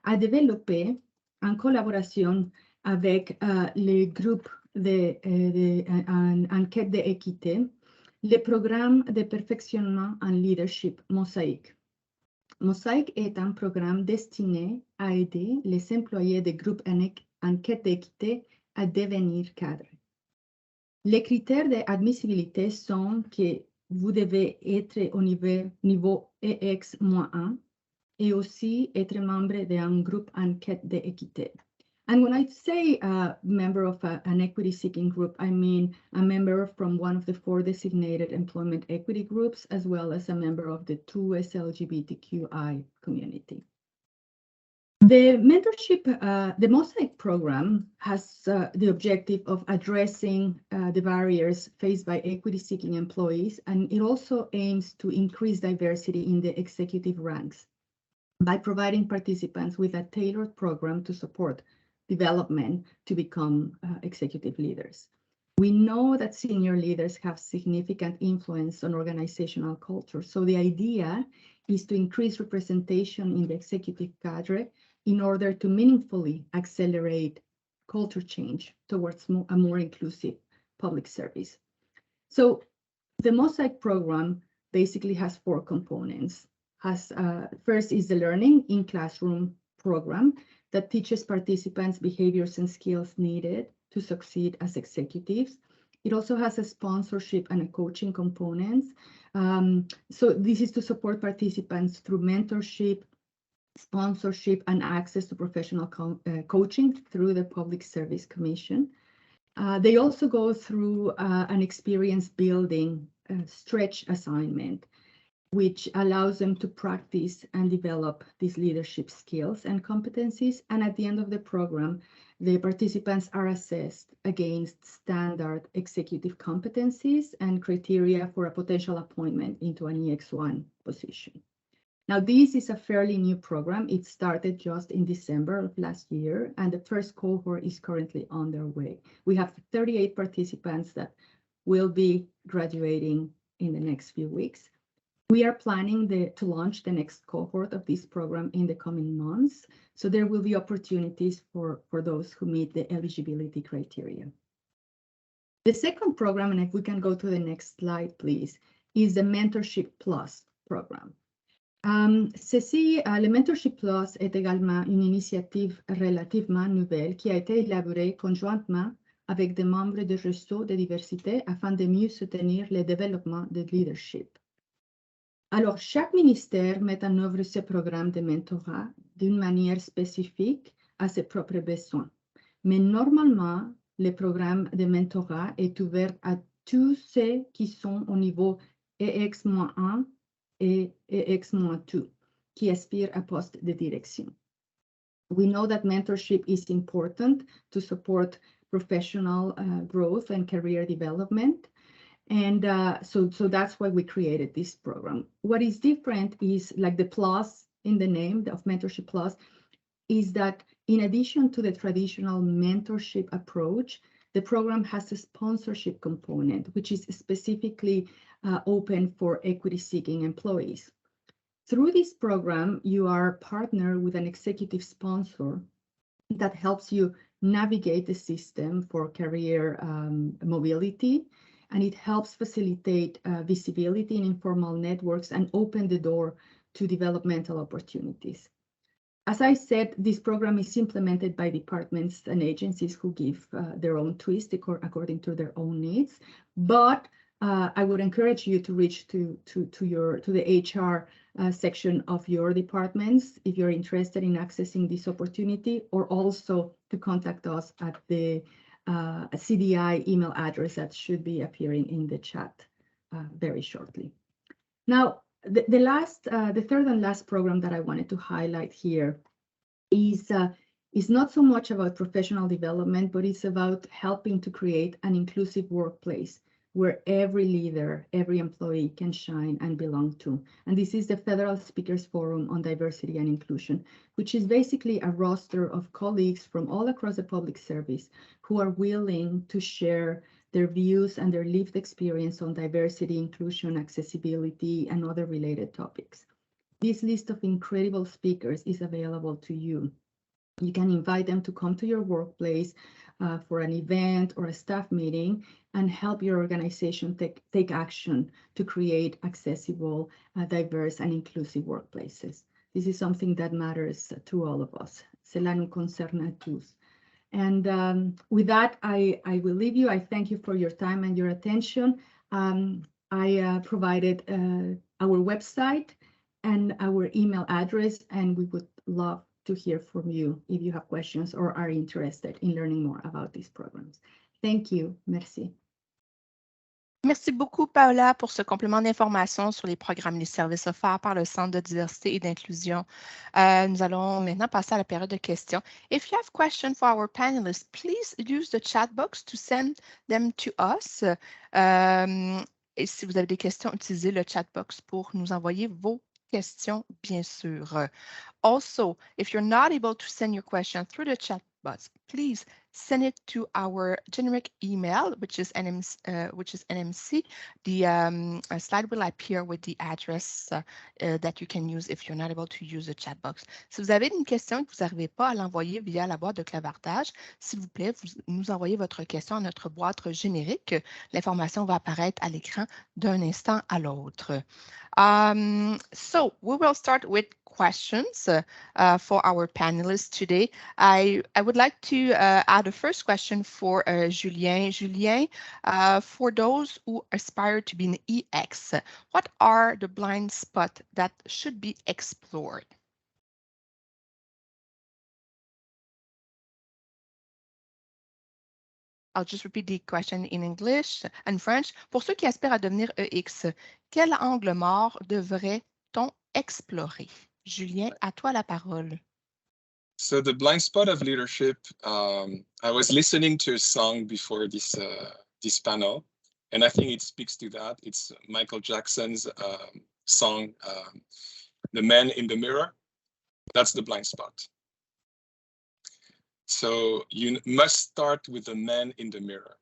a développé, en collaboration avec les groupes d'enquête d'équité, le programme de perfectionnement en leadership Mosaic. Mosaic est un programme destiné à aider les employés des groupes enquête d'équité à devenir cadres. Les critères d'admissibilité sont que vous devez être au niveau EX-1 et aussi être membre d'un groupe enquête d'équité. And when I say a member of an equity-seeking group, I mean a member from one of the 4 designated employment equity groups, as well as a member of the 2S LGBTQI community. The mentorship, the Mosaic program has the objective of addressing the barriers faced by equity-seeking employees, and it also aims to increase diversity in the executive ranks by providing participants with a tailored program to support development to become executive leaders. We know that senior leaders have significant influence on organizational culture. So the idea is to increase representation in the executive cadre in order to meaningfully accelerate culture change towards a more inclusive public service. So the Mosaic program basically has 4 components. First is the learning in classroom program that teaches participants behaviors and skills needed to succeed as executives. It also has a sponsorship and a coaching component. So this is to support participants through mentorship, sponsorship, and access to professional coaching through the Public Service Commission. They also go through an experience building stretch assignment, which allows them to practice and develop these leadership skills and competencies. And at the end of the program, the participants are assessed against standard executive competencies and criteria for a potential appointment into an EX1 position. Now, this is a fairly new program. It started just in December of last year, and the first cohort is currently on their way. We have 38 participants that will be graduating in the next few weeks. We are planning to launch the next cohort of this program in the coming months, so there will be opportunities for those who meet the eligibility criteria. The second program, and if we can go to the next slide, please, is the Mentorship Plus program. Le Mentorship Plus est également une initiative relativement nouvelle qui a été élaborée conjointement avec des membres du réseau de diversité afin de mieux soutenir le développement de leadership. Alors, chaque ministère met en œuvre ce programme de mentorat d'une manière spécifique à ses propres besoins. Mais normalement, le programme de mentorat est ouvert à tous ceux qui sont au niveau EX-1 et EX-2, qui aspirent à poste de direction. We know that mentorship is important to support professional growth and career development. And so that's why we created this program. What is different is like the plus in the name of Mentorship Plus is that in addition to the traditional mentorship approach, the program has a sponsorship component, which is specifically open for equity-seeking employees. Through this program, you are partnered with an executive sponsor that helps you navigate the system for career mobility, and it helps facilitate visibility in informal networks and open the door to developmental opportunities. As I said, this program is implemented by departments and agencies who give their own twist according to their own needs. But I would encourage you to reach to the HR section of your departments if you're interested in accessing this opportunity, or also to contact us at the CDI email address that should be appearing in the chat very shortly. Now, the third and last program that I wanted to highlight here is not so much about professional development, but it's about helping to create an inclusive workplace where every leader, every employee can shine and belong to. And this is the Federal Speakers Forum on Diversity and Inclusion, which is basically a roster of colleagues from all across the public service who are willing to share their views and their lived experience on diversity, inclusion, accessibility, and other related topics. This list of incredible speakers is available to you. You can invite them to come to your workplace for an event or a staff meeting and help your organization take action to create accessible, diverse, and inclusive workplaces. This is something that matters to all of us. Cela nous concerne à tous. And with that, I will leave you. I thank you for your time and your attention. I provided our website and our email address, and we would love to hear from you if you have questions or are interested in learning more about these programs. Thank you. Merci. Merci beaucoup, Paola, pour ce complément d'information sur les programmes et les services offerts par le Centre de diversité et d'inclusion. Nous allons maintenant passer à la période de questions. If you have questions for our panelists, please use the chat box to send them to us. Et si vous avez des questions, utilisez le chat box pour nous envoyer vos questions, bien sûr. Also, if you're not able to send your question through the chat box, please send it to our generic email, which is NMC. The slide will appear with the address that you can use if you're not able to use the chat box. Si vous avez une question et que vous n'arrivez pas à l'envoyer via la boîte de clavardage, s'il vous plaît, vous nous envoyez votre question à notre boîte générique. L'information va apparaître à l'écran d'un instant à l'autre. So we will start with questions for our panelists today. I would like to add a first question for Julien. Julien, for those who aspire to be an EX, what are the blind spots that should be explored? I'll just repeat the question in English and French. Pour ceux qui aspirent à devenir EX, quel angle mort devrait-on explorer? Julien, à toi la parole. So the blind spot of leadership, I was listening to a song before this panel, and I think it speaks to that. It's Michael Jackson's song, The Man in the Mirror. That's the blind spot. So you must start with the man in the mirror.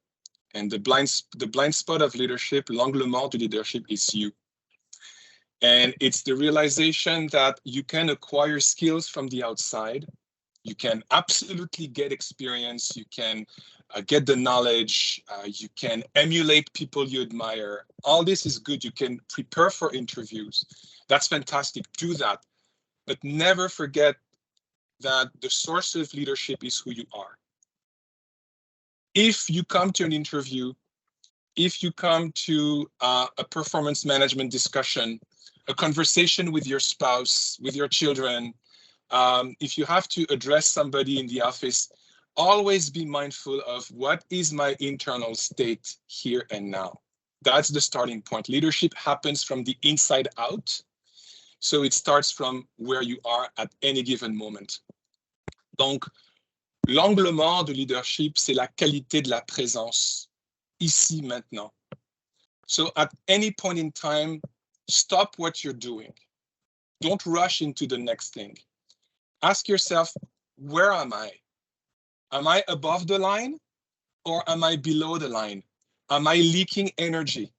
And the blind spot of leadership, l'angle mort de leadership, is you. And it's the realization that you can acquire skills from the outside. You can absolutely get experience. You can get the knowledge. You can emulate people you admire. All this is good. You can prepare for interviews. That's fantastic. Do that. But never forget that the source of leadership is who you are. If you come to an interview, if you come to a performance management discussion, a conversation with your spouse, with your children, if you have to address somebody in the office, always be mindful of what is my internal state here and now. That's the starting point. Leadership happens from the inside out. So it starts from where you are at any given moment. Donc, L'angle mort du leadership, c'est la qualité de la présence, ici, maintenant. So at any point in time, stop what you're doing. Don't rush into the next thing. Ask yourself, where am I? Am I above the line or am I below the line? Am I leaking energy?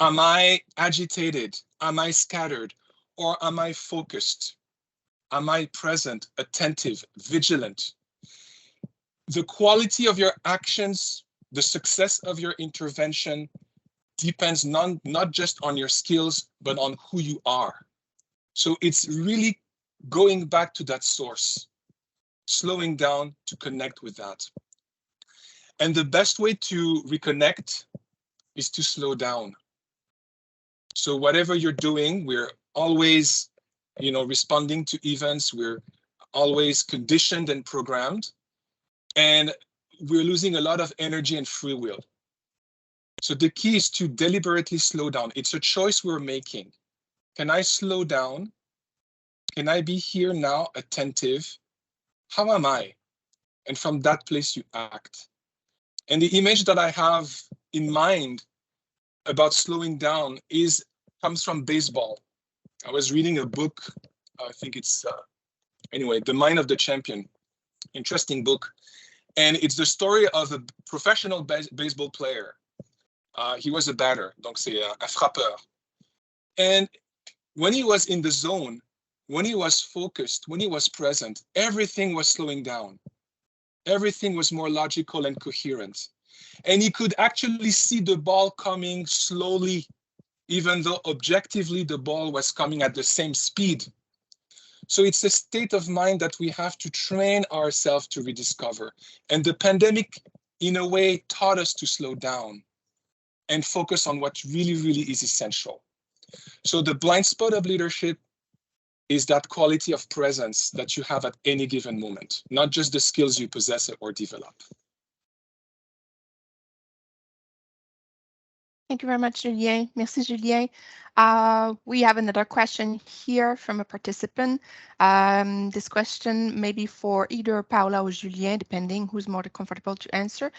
Am I agitated? Am I scattered? Or am I focused? Am I present, attentive, vigilant? The quality of your actions, the success of your intervention depends not just on your skills, but on who you are. So it's really going back to that source, slowing down to connect with that. And the best way to reconnect is to slow down. So whatever you're doing, we're always, responding to events. We're always conditioned and programmed, and we're losing a lot of energy and free will. So the key is to deliberately slow down. It's a choice we're making. Can I slow down? Can I be here now, attentive? How am I? And from that place, you act. And the image that I have in mind about slowing down comes from baseball. I was reading a book, I think it's, The Mind of the Champion. Interesting book. And it's the story of a professional baseball player. He was a batter, donc c'est un frappeur. And when he was in the zone, when he was focused, when he was present, everything was slowing down. Everything was more logical and coherent. And he could actually see the ball coming slowly, even though objectively the ball was coming at the same speed. So it's a state of mind that we have to train ourselves to rediscover. And the pandemic, in a way, taught us to slow down and focus on what really, really is essential. So the blind spot of leadership is that quality of presence that you have at any given moment, not just the skills you possess or develop. Thank you very much, Julien. Merci, Julien. We have another question here from a participant. This question may be for either Paola or Julien, depending who's more comfortable to answer.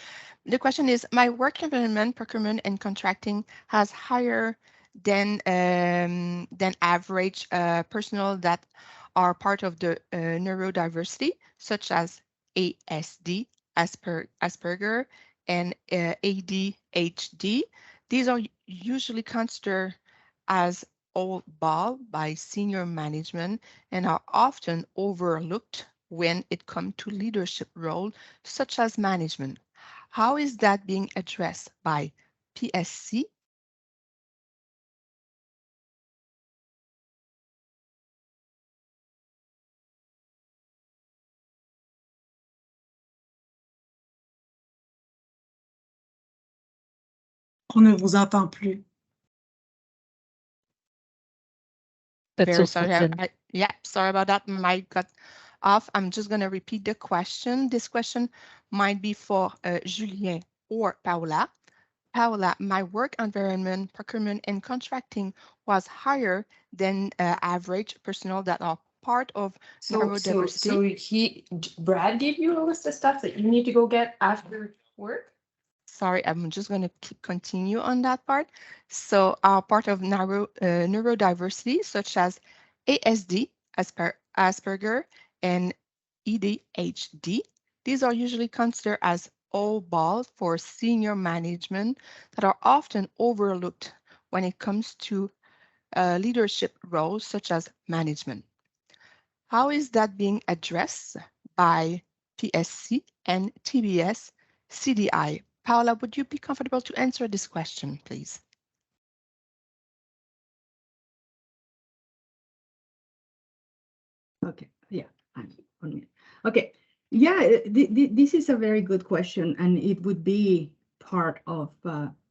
The question is, my work environment, procurement, and contracting has higher than average personnel that are part of the neurodiversity, such as ASD, Asperger, and ADHD. These are usually considered as old ball by senior management and are often overlooked when it comes to leadership roles such as management. How is that being addressed by PSC? On ne vous entend plus. That's very sorry. Sorry about that. My got off. I'm just going to repeat the question. This question might be for Julien or Paola. Paola, my work environment, procurement, and contracting was higher than average personnel that are part of neurodiversity. Brad gave you a list of stuff that you need to go get after work? Sorry, I'm just going to continue on that part. So are part of neurodiversity, such as ASD, Asperger, and ADHD. These are usually considered as old balls for senior management that are often overlooked when it comes to leadership roles such as management. How is that being addressed by PSC and TBS CDI? Paola, would you be comfortable to answer this question, please? Okay, yeah, I'm on mute. Okay, yeah, this is a very good question, and it would be part of,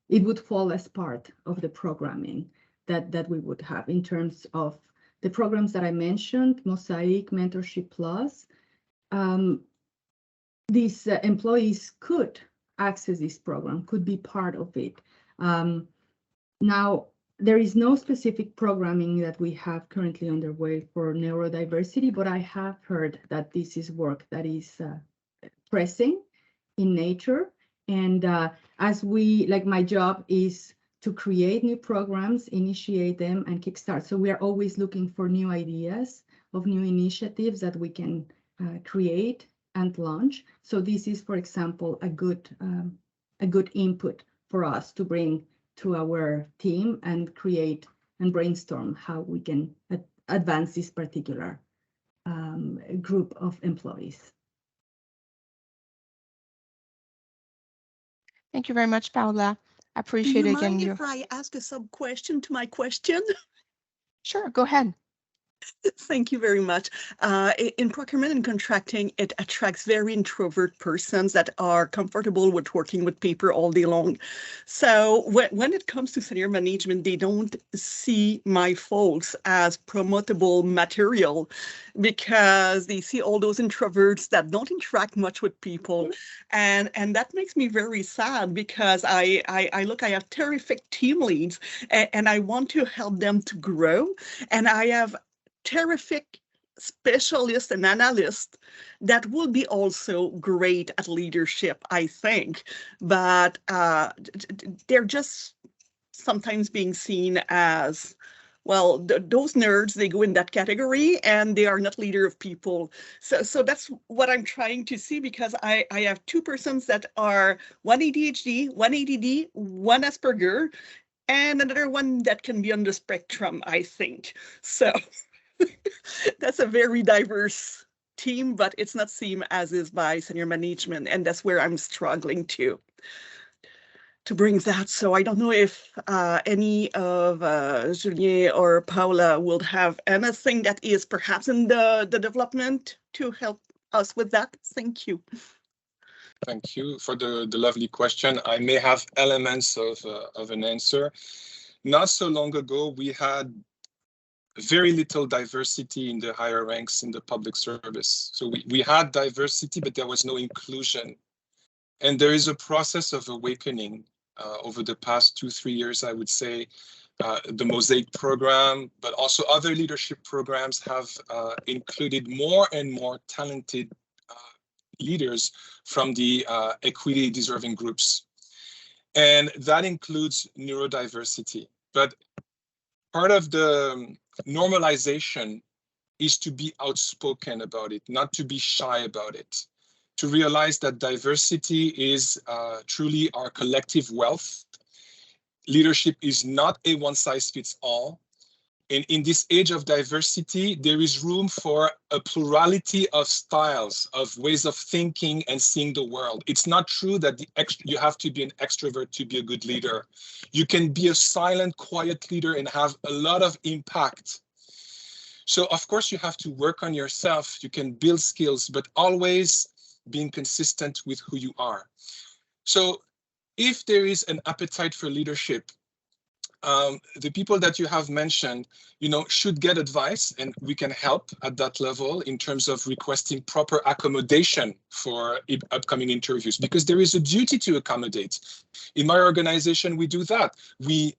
it would fall as part of the programming that we would have in terms of the programs that I mentioned, Mosaic, Mentorship Plus. These employees could access this program, could be part of it. Now, there is no specific programming that we have currently underway for neurodiversity, but I have heard that this is work that is pressing in nature. And as my job is to create new programs, initiate them, and kickstart. So we are always looking for new ideas of new initiatives that we can create and launch. So this is, for example, a good input for us to bring to our team and create and brainstorm how we can advance this particular group of employees. Thank you very much, Paula. I Do appreciate you again mind your. if I ask a sub-question to my question? Sure, go ahead. Thank you very much. In procurement and contracting, it attracts very introvert persons that are comfortable with working with paper all day long. So when it comes to senior management, they don't see my folks as promotable material because they see all those introverts that don't interact much with people. And that makes me very sad because I have terrific team leads and I want to help them to grow. And I have terrific specialists and analysts that will be also great at leadership, I think, but they're just sometimes being seen as, well, those nerds, they go in that category and they are not leader of people. So that's what I'm trying to see, because I have two persons that are one ADHD, one ADD, one Asperger, and another one that can be on the spectrum, I think. So that's a very diverse team, but it's not seen as is by senior management, and that's where I'm struggling to bring that. So I don't know if any of Julien or Paula will have anything that is perhaps in the development to help us with that. Thank you. Thank you for the lovely question. I may have elements of an answer. Not so long ago, we had very little diversity in the higher ranks in the public service. So we had diversity, but there was no inclusion. And there is a process of awakening over the past 2-3 years, I would say. The Mosaic program, but also other leadership programs have included more and more talented leaders from the equity deserving groups. And that includes neurodiversity. But part of the normalization is to be outspoken about it, not to be shy about it, to realize that diversity is truly our collective wealth. Leadership is not a one-size-fits-all. And in this age of diversity, there is room for a plurality of styles, of ways of thinking and seeing the world. It's not true that you have to be an extrovert to be a good leader. You can be a silent, quiet leader and have a lot of impact. So of course you have to work on yourself. You can build skills, but always being consistent with who you are. So if there is an appetite for leadership, the people that you have mentioned, should get advice, and we can help at that level in terms of requesting proper accommodation for upcoming interviews, because there is a duty to accommodate. In my organization, we do that. We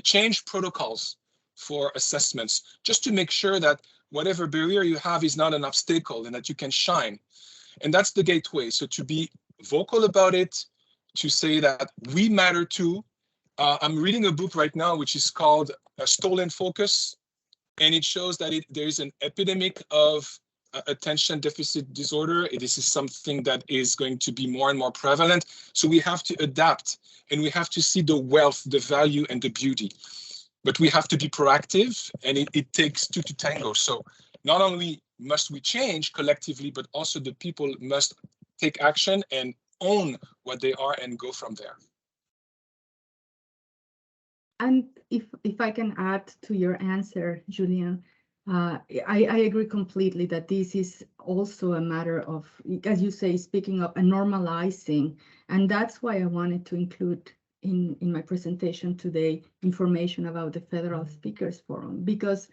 change protocols for assessments just to make sure that whatever barrier you have is not an obstacle and that you can shine. And that's the gateway. So to be vocal about it, to say that we matter too. I'm reading a book right now which is called Stolen Focus, and it shows that there is an epidemic of attention deficit disorder. This is something that is going to be more and more prevalent. So we have to adapt, and we have to see the wealth, the value, and the beauty. But we have to be proactive, and it takes two to tango. So not only must we change collectively, but also the people must take action and own what they are and go from there. And if I can add to your answer, Julien, I agree completely that this is also a matter of, as you say, speaking of and normalizing. And that's why I wanted to include in my presentation today information about the Federal Speakers Forum, because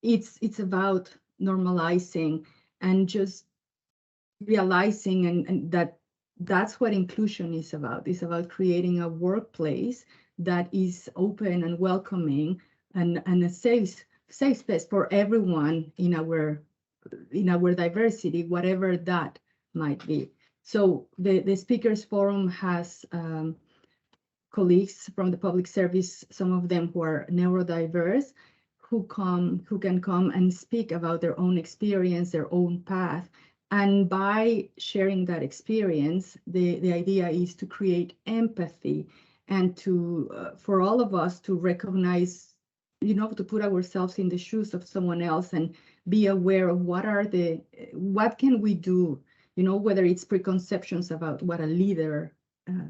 it's about normalizing and just realizing and that's what inclusion is about. It's about creating a workplace that is open and welcoming and a safe space for everyone in our diversity, whatever that might be. So the Speakers Forum has colleagues from the public service, some of them who are neurodiverse, who can come and speak about their own experience, their own path. And by sharing that experience, the idea is to create empathy and to for all of us to recognize, to put ourselves in the shoes of someone else and be aware of what can we do, whether it's preconceptions about what a leader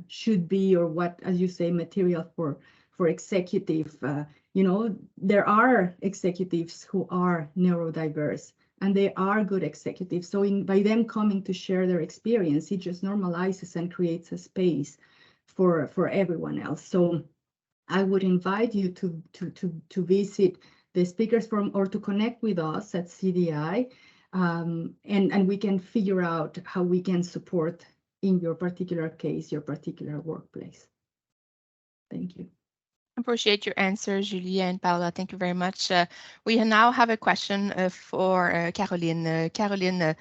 should be, or what, as you say, material for executive. There are executives who are neurodiverse, and they are good executives. So by them coming to share their experience, it just normalizes and creates a space for everyone else. So I would invite you to visit the Speakers Forum or to connect with us at CDI, and we can figure out how we can support in your particular case, your particular workplace. Thank you. Appreciate your answer, Julia and Paula. Thank you very much. We now have a question for Caroline. Caroline,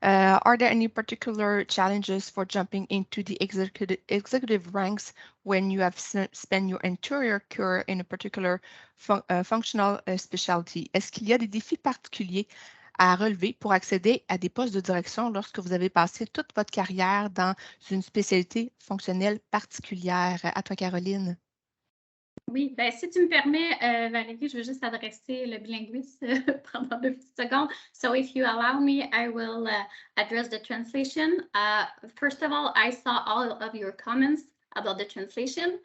are there any particular challenges for jumping into the executive ranks when you have spent your entire career in a particular functional specialty? Est-ce qu'il y a des défis particuliers à relever pour accéder à des postes de direction lorsque vous avez passé toute votre carrière dans une spécialité fonctionnelle particulière? À toi, Caroline. Oui, ben, si tu me permets, Valérie, je veux juste adresser le bilinguisme pendant 2 petites secondes. So if you allow me, I will address the translation. First of all, I saw all of your comments about the translation.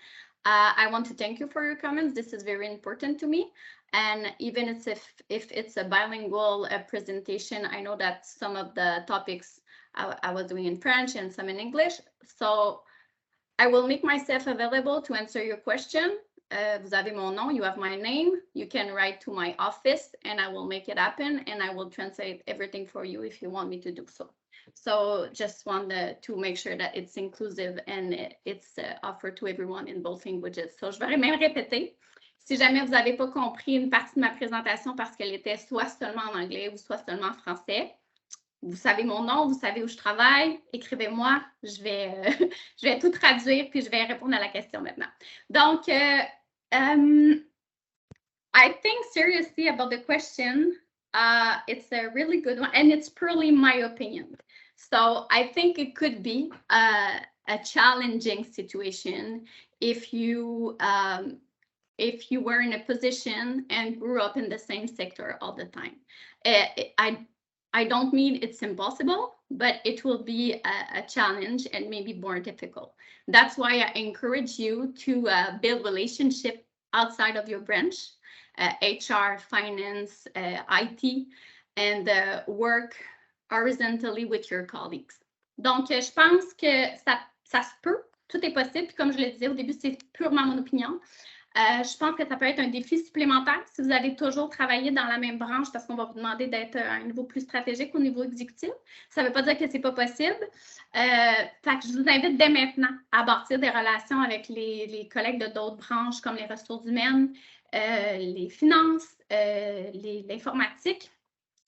I want to thank you for your comments. This is very important to me. And even if it's a bilingual presentation, I know that some of the topics I was doing in French and some in English. So I will make myself available to answer your question. Vous avez mon nom, you have my name. You can write to my office and I will make it happen, and I will translate everything for you if you want me to do so. So just want to make sure that it's inclusive and it's offered to everyone in both languages. So je vais même répéter. Si jamais vous n'avez pas compris une partie de ma présentation parce qu'elle était soit seulement en anglais ou soit seulement en français, vous savez mon nom, vous savez où je travaille, écrivez-moi, je vais tout traduire puis je vais répondre à la question maintenant. Donc, I think seriously about the question, it's a really good one, and it's purely my opinion. So I think it could be a challenging situation if you were in a position and grew up in the same sector all the time. I don't mean it's impossible, but it will be a challenge and maybe more difficult. That's why I encourage you to build relationships outside of your branch, HR, finance, IT, and work horizontally with your colleagues. Donc, je pense que ça se peut, tout est possible. Puis comme je le disais au début, c'est purement mon opinion. Je pense que ça peut être un défi supplémentaire si vous avez toujours travaillé dans la même branche, parce qu'on va vous demander d'être à un niveau plus stratégique au niveau exécutif. Ça ne veut pas dire que ce n'est pas possible. Fait que je vous invite dès maintenant à bâtir des relations avec les collègues de d'autres branches comme les ressources humaines, les finances, l'informatique,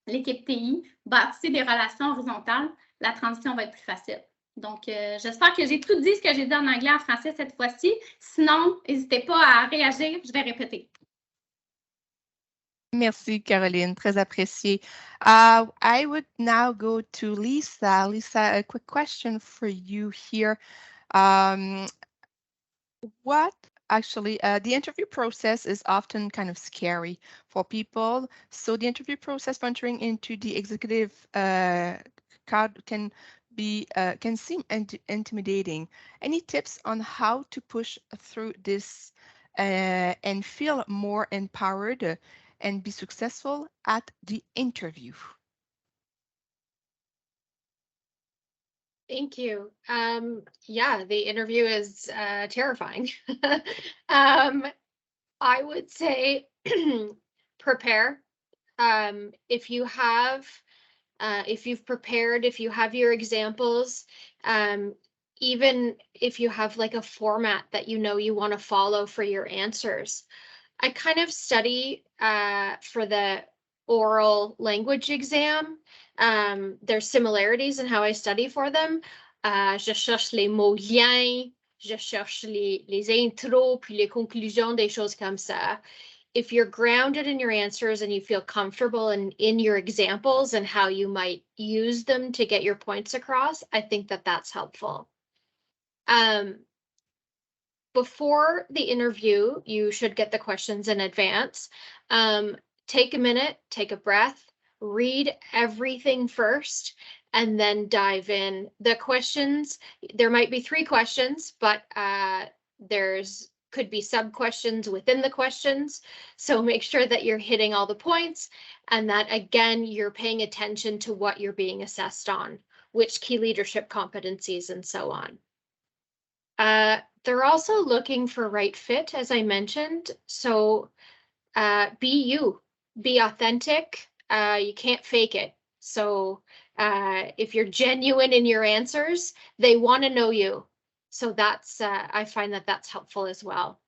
l'équipe TI. Bâtir des relations horizontales, la transition va être plus facile. Donc, j'espère que j'ai tout dit ce que j'ai dit en anglais, en français cette fois-ci. Sinon, n'hésitez pas à réagir, je vais répéter. Merci, Caroline. Très apprécié. I would now go to Lisa. Lisa, a quick question for you here. The interview process is often kind of scary for people. So the interview process for entering into the executive card can seem intimidating. Any tips on how to push through this and feel more empowered and be successful at the interview? Thank you. Yeah, the interview is terrifying. I would say prepare. If you've prepared, if you have your examples, even if you have like a format that you know you want to follow for your answers. I kind of study for the oral language exam. There's similarities in how I study for them. Je cherche les mots liens, je cherche les intros, puis les conclusions, des choses comme ça. If you're grounded in your answers and you feel comfortable in your examples and how you might use them to get your points across, I think that that's helpful. Before the interview, you should get the questions in advance. Take a minute, take a breath, read everything first, and then dive in. The questions, there might be 3 questions, but there's could be sub-questions within the questions. So make sure that you're hitting all the points and that, again, you're paying attention to what you're being assessed on, which key leadership competencies and so on. They're also looking for right fit, as I mentioned. So be you, be authentic. You can't fake it. So if you're genuine in your answers, they want to know you. So that's, I find that that's helpful as well.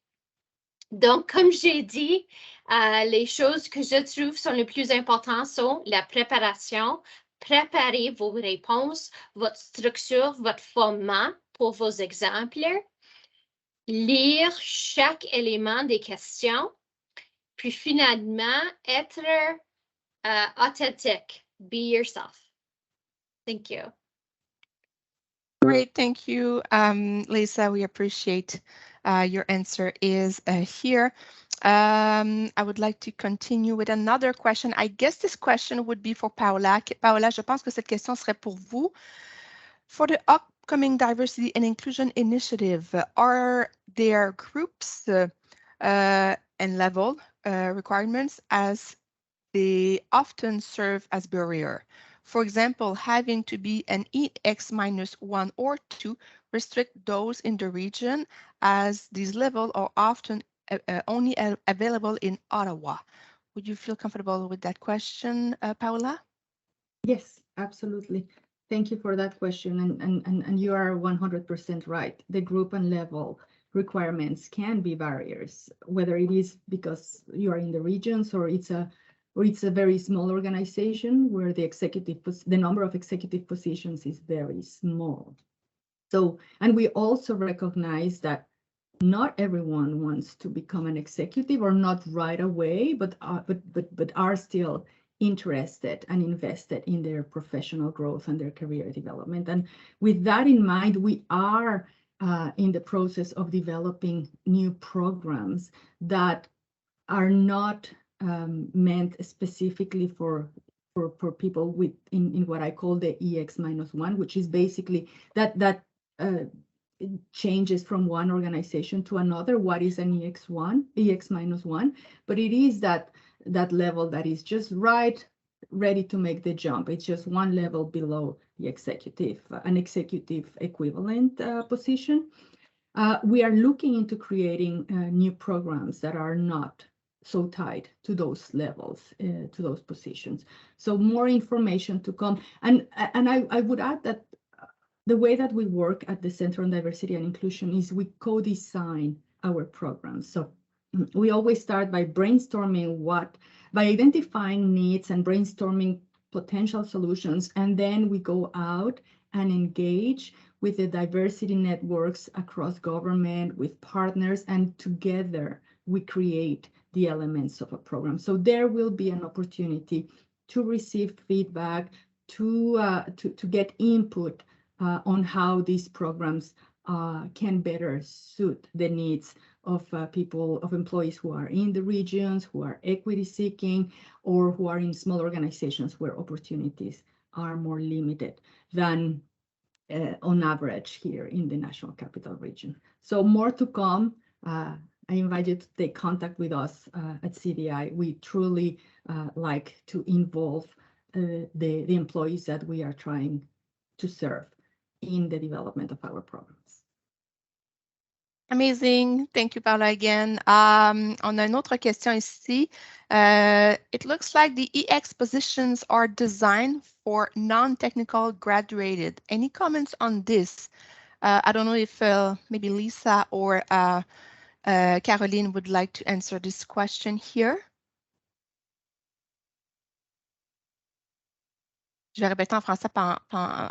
Donc, comme j'ai dit, les choses que je trouve sont les plus importantes sont la préparation, préparer vos réponses, votre structure, votre format pour vos exemples, lire chaque élément des questions, puis finalement, être authentique, be yourself. Thank you. Great, thank you, Lisa. We appreciate your answer is here. I would like to continue with another question. I guess this question would be for Paola. Paola, je pense que cette question serait pour vous. For the upcoming Diversity and Inclusion Initiative, are there groups and level requirements as they often serve as barrier? For example, having to be an EX-1 or 2 restrict those in the region as these levels are often only available in Ottawa. Would you feel comfortable with that question, Paola? Yes, absolutely. Thank you for that question. And you are 100% right. The group and level requirements can be barriers, whether it is because you are in the regions or it's a very small organization where the number of executive positions is very small. So, and we also recognize that not everyone wants to become an executive, or not right away, but are still interested and invested in their professional growth and their career development. And with that in mind, we are in the process of developing new programs that are not meant specifically for people with in what I call the EX-1, which is basically that changes from one organization to another. What is an EX-1? But it is that level that is just right, ready to make the jump. It's just one level below the executive, an executive equivalent position. We are looking into creating new programs that are not so tied to those levels, to those positions. So more information to come. And I would add that the way that we work at the Center on Diversity and Inclusion is we co-design our programs. So we always start by by identifying needs and brainstorming potential solutions. And then we go out and engage with the diversity networks across government, with partners, and together we create the elements of a program. So there will be an opportunity to receive feedback, to get input on how these programs can better suit the needs of employees who are in the regions, who are equity seeking, or who are in small organizations where opportunities are more limited than on average here in the National Capital Region. So more to come. I invite you to take contact with us at CDI. We truly like to involve the employees that we are trying to serve in the development of our programs. Amazing. Thank you, Paola, again. On a une autre question ici. It looks like the EX positions are designed for non-technical graduated. Any comments on this? I don't know if maybe Lisa or Caroline would like to answer this question here. Je vais répéter en français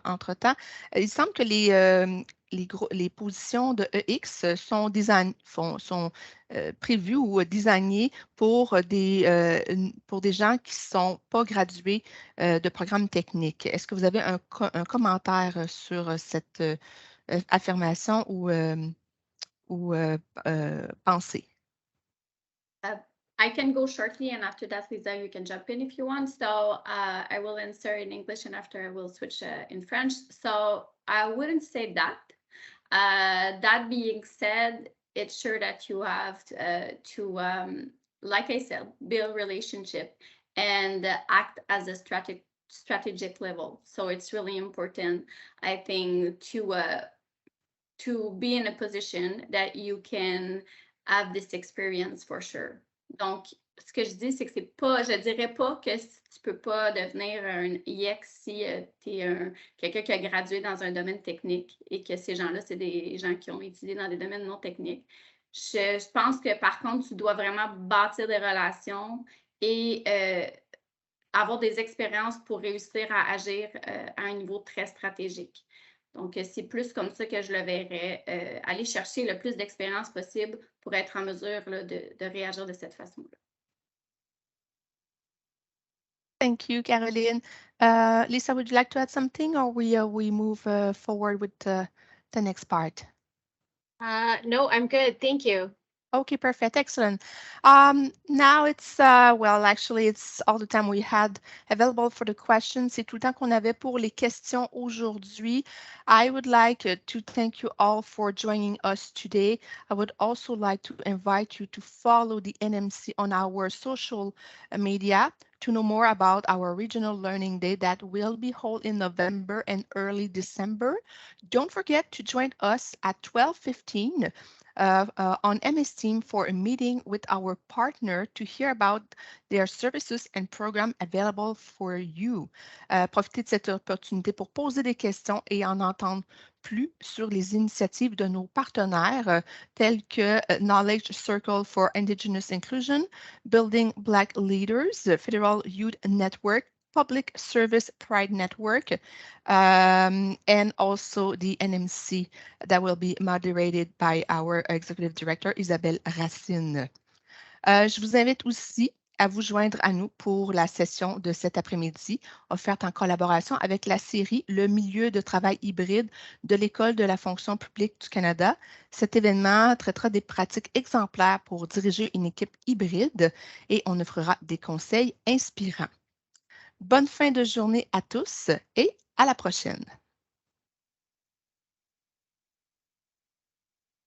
entre-temps. Il semble que les positions de EX sont prévues ou designées pour des gens qui ne sont pas gradués de programmes techniques. Est-ce que vous avez un commentaire sur cette affirmation ou pensée? I can go shortly, and after that, Lisa, you can jump in if you want. So I will answer in English, and after I will switch in French. So I wouldn't say that. That being said, it's sure that you have to, like I said, build relationship and act as a strategic level. So it's really important, I think, to be in a position that you can have this experience for sure. Donc, ce que je dis, c'est que c'est pas, je dirais pas que tu peux pas devenir un IX si tu es quelqu'un qui a gradué dans un domaine technique et que ces gens-là, c'est des gens qui ont étudié dans des domaines non techniques. Je pense que par contre, tu dois vraiment bâtir des relations et avoir des expériences pour réussir à agir à un niveau très stratégique. Donc, c'est plus comme ça que je le verrais, aller chercher le plus d'expérience possible pour être en mesure là, de réagir de cette façon-là. Thank you, Caroline. Lisa, would you like to add something, or we move forward with the next part? No, I'm good. Thank you. Okay, perfect. Excellent. Now it's, well, actually, it's all the time we had available for the questions. C'est tout le temps qu'on avait pour les questions aujourd'hui. I would like to thank you all for joining us today. I would also like to invite you to follow the NMC on our social media to know more about our Regional Learning Day that will be held in November and early December. Don't forget to join us at 12:15 on MS Team for a meeting with our partner to hear about their services and programs available for you. Profitez de cette opportunité pour poser des questions et en entendre plus sur les initiatives de nos partenaires tels que Knowledge Circle for Indigenous Inclusion, Building Black Leaders, Federal Youth Network, Public Service Pride Network, and also the NMC that will be moderated by our Executive Director, Isabelle Racine. Je vous invite aussi à vous joindre à nous pour la session de cet après-midi, offerte en collaboration avec la série Le milieu de travail hybride de l'École de la fonction publique du Canada. Cet événement traitera des pratiques exemplaires pour diriger une équipe hybride et on offrira des conseils inspirants. Bonne fin de journée à tous et à la prochaine.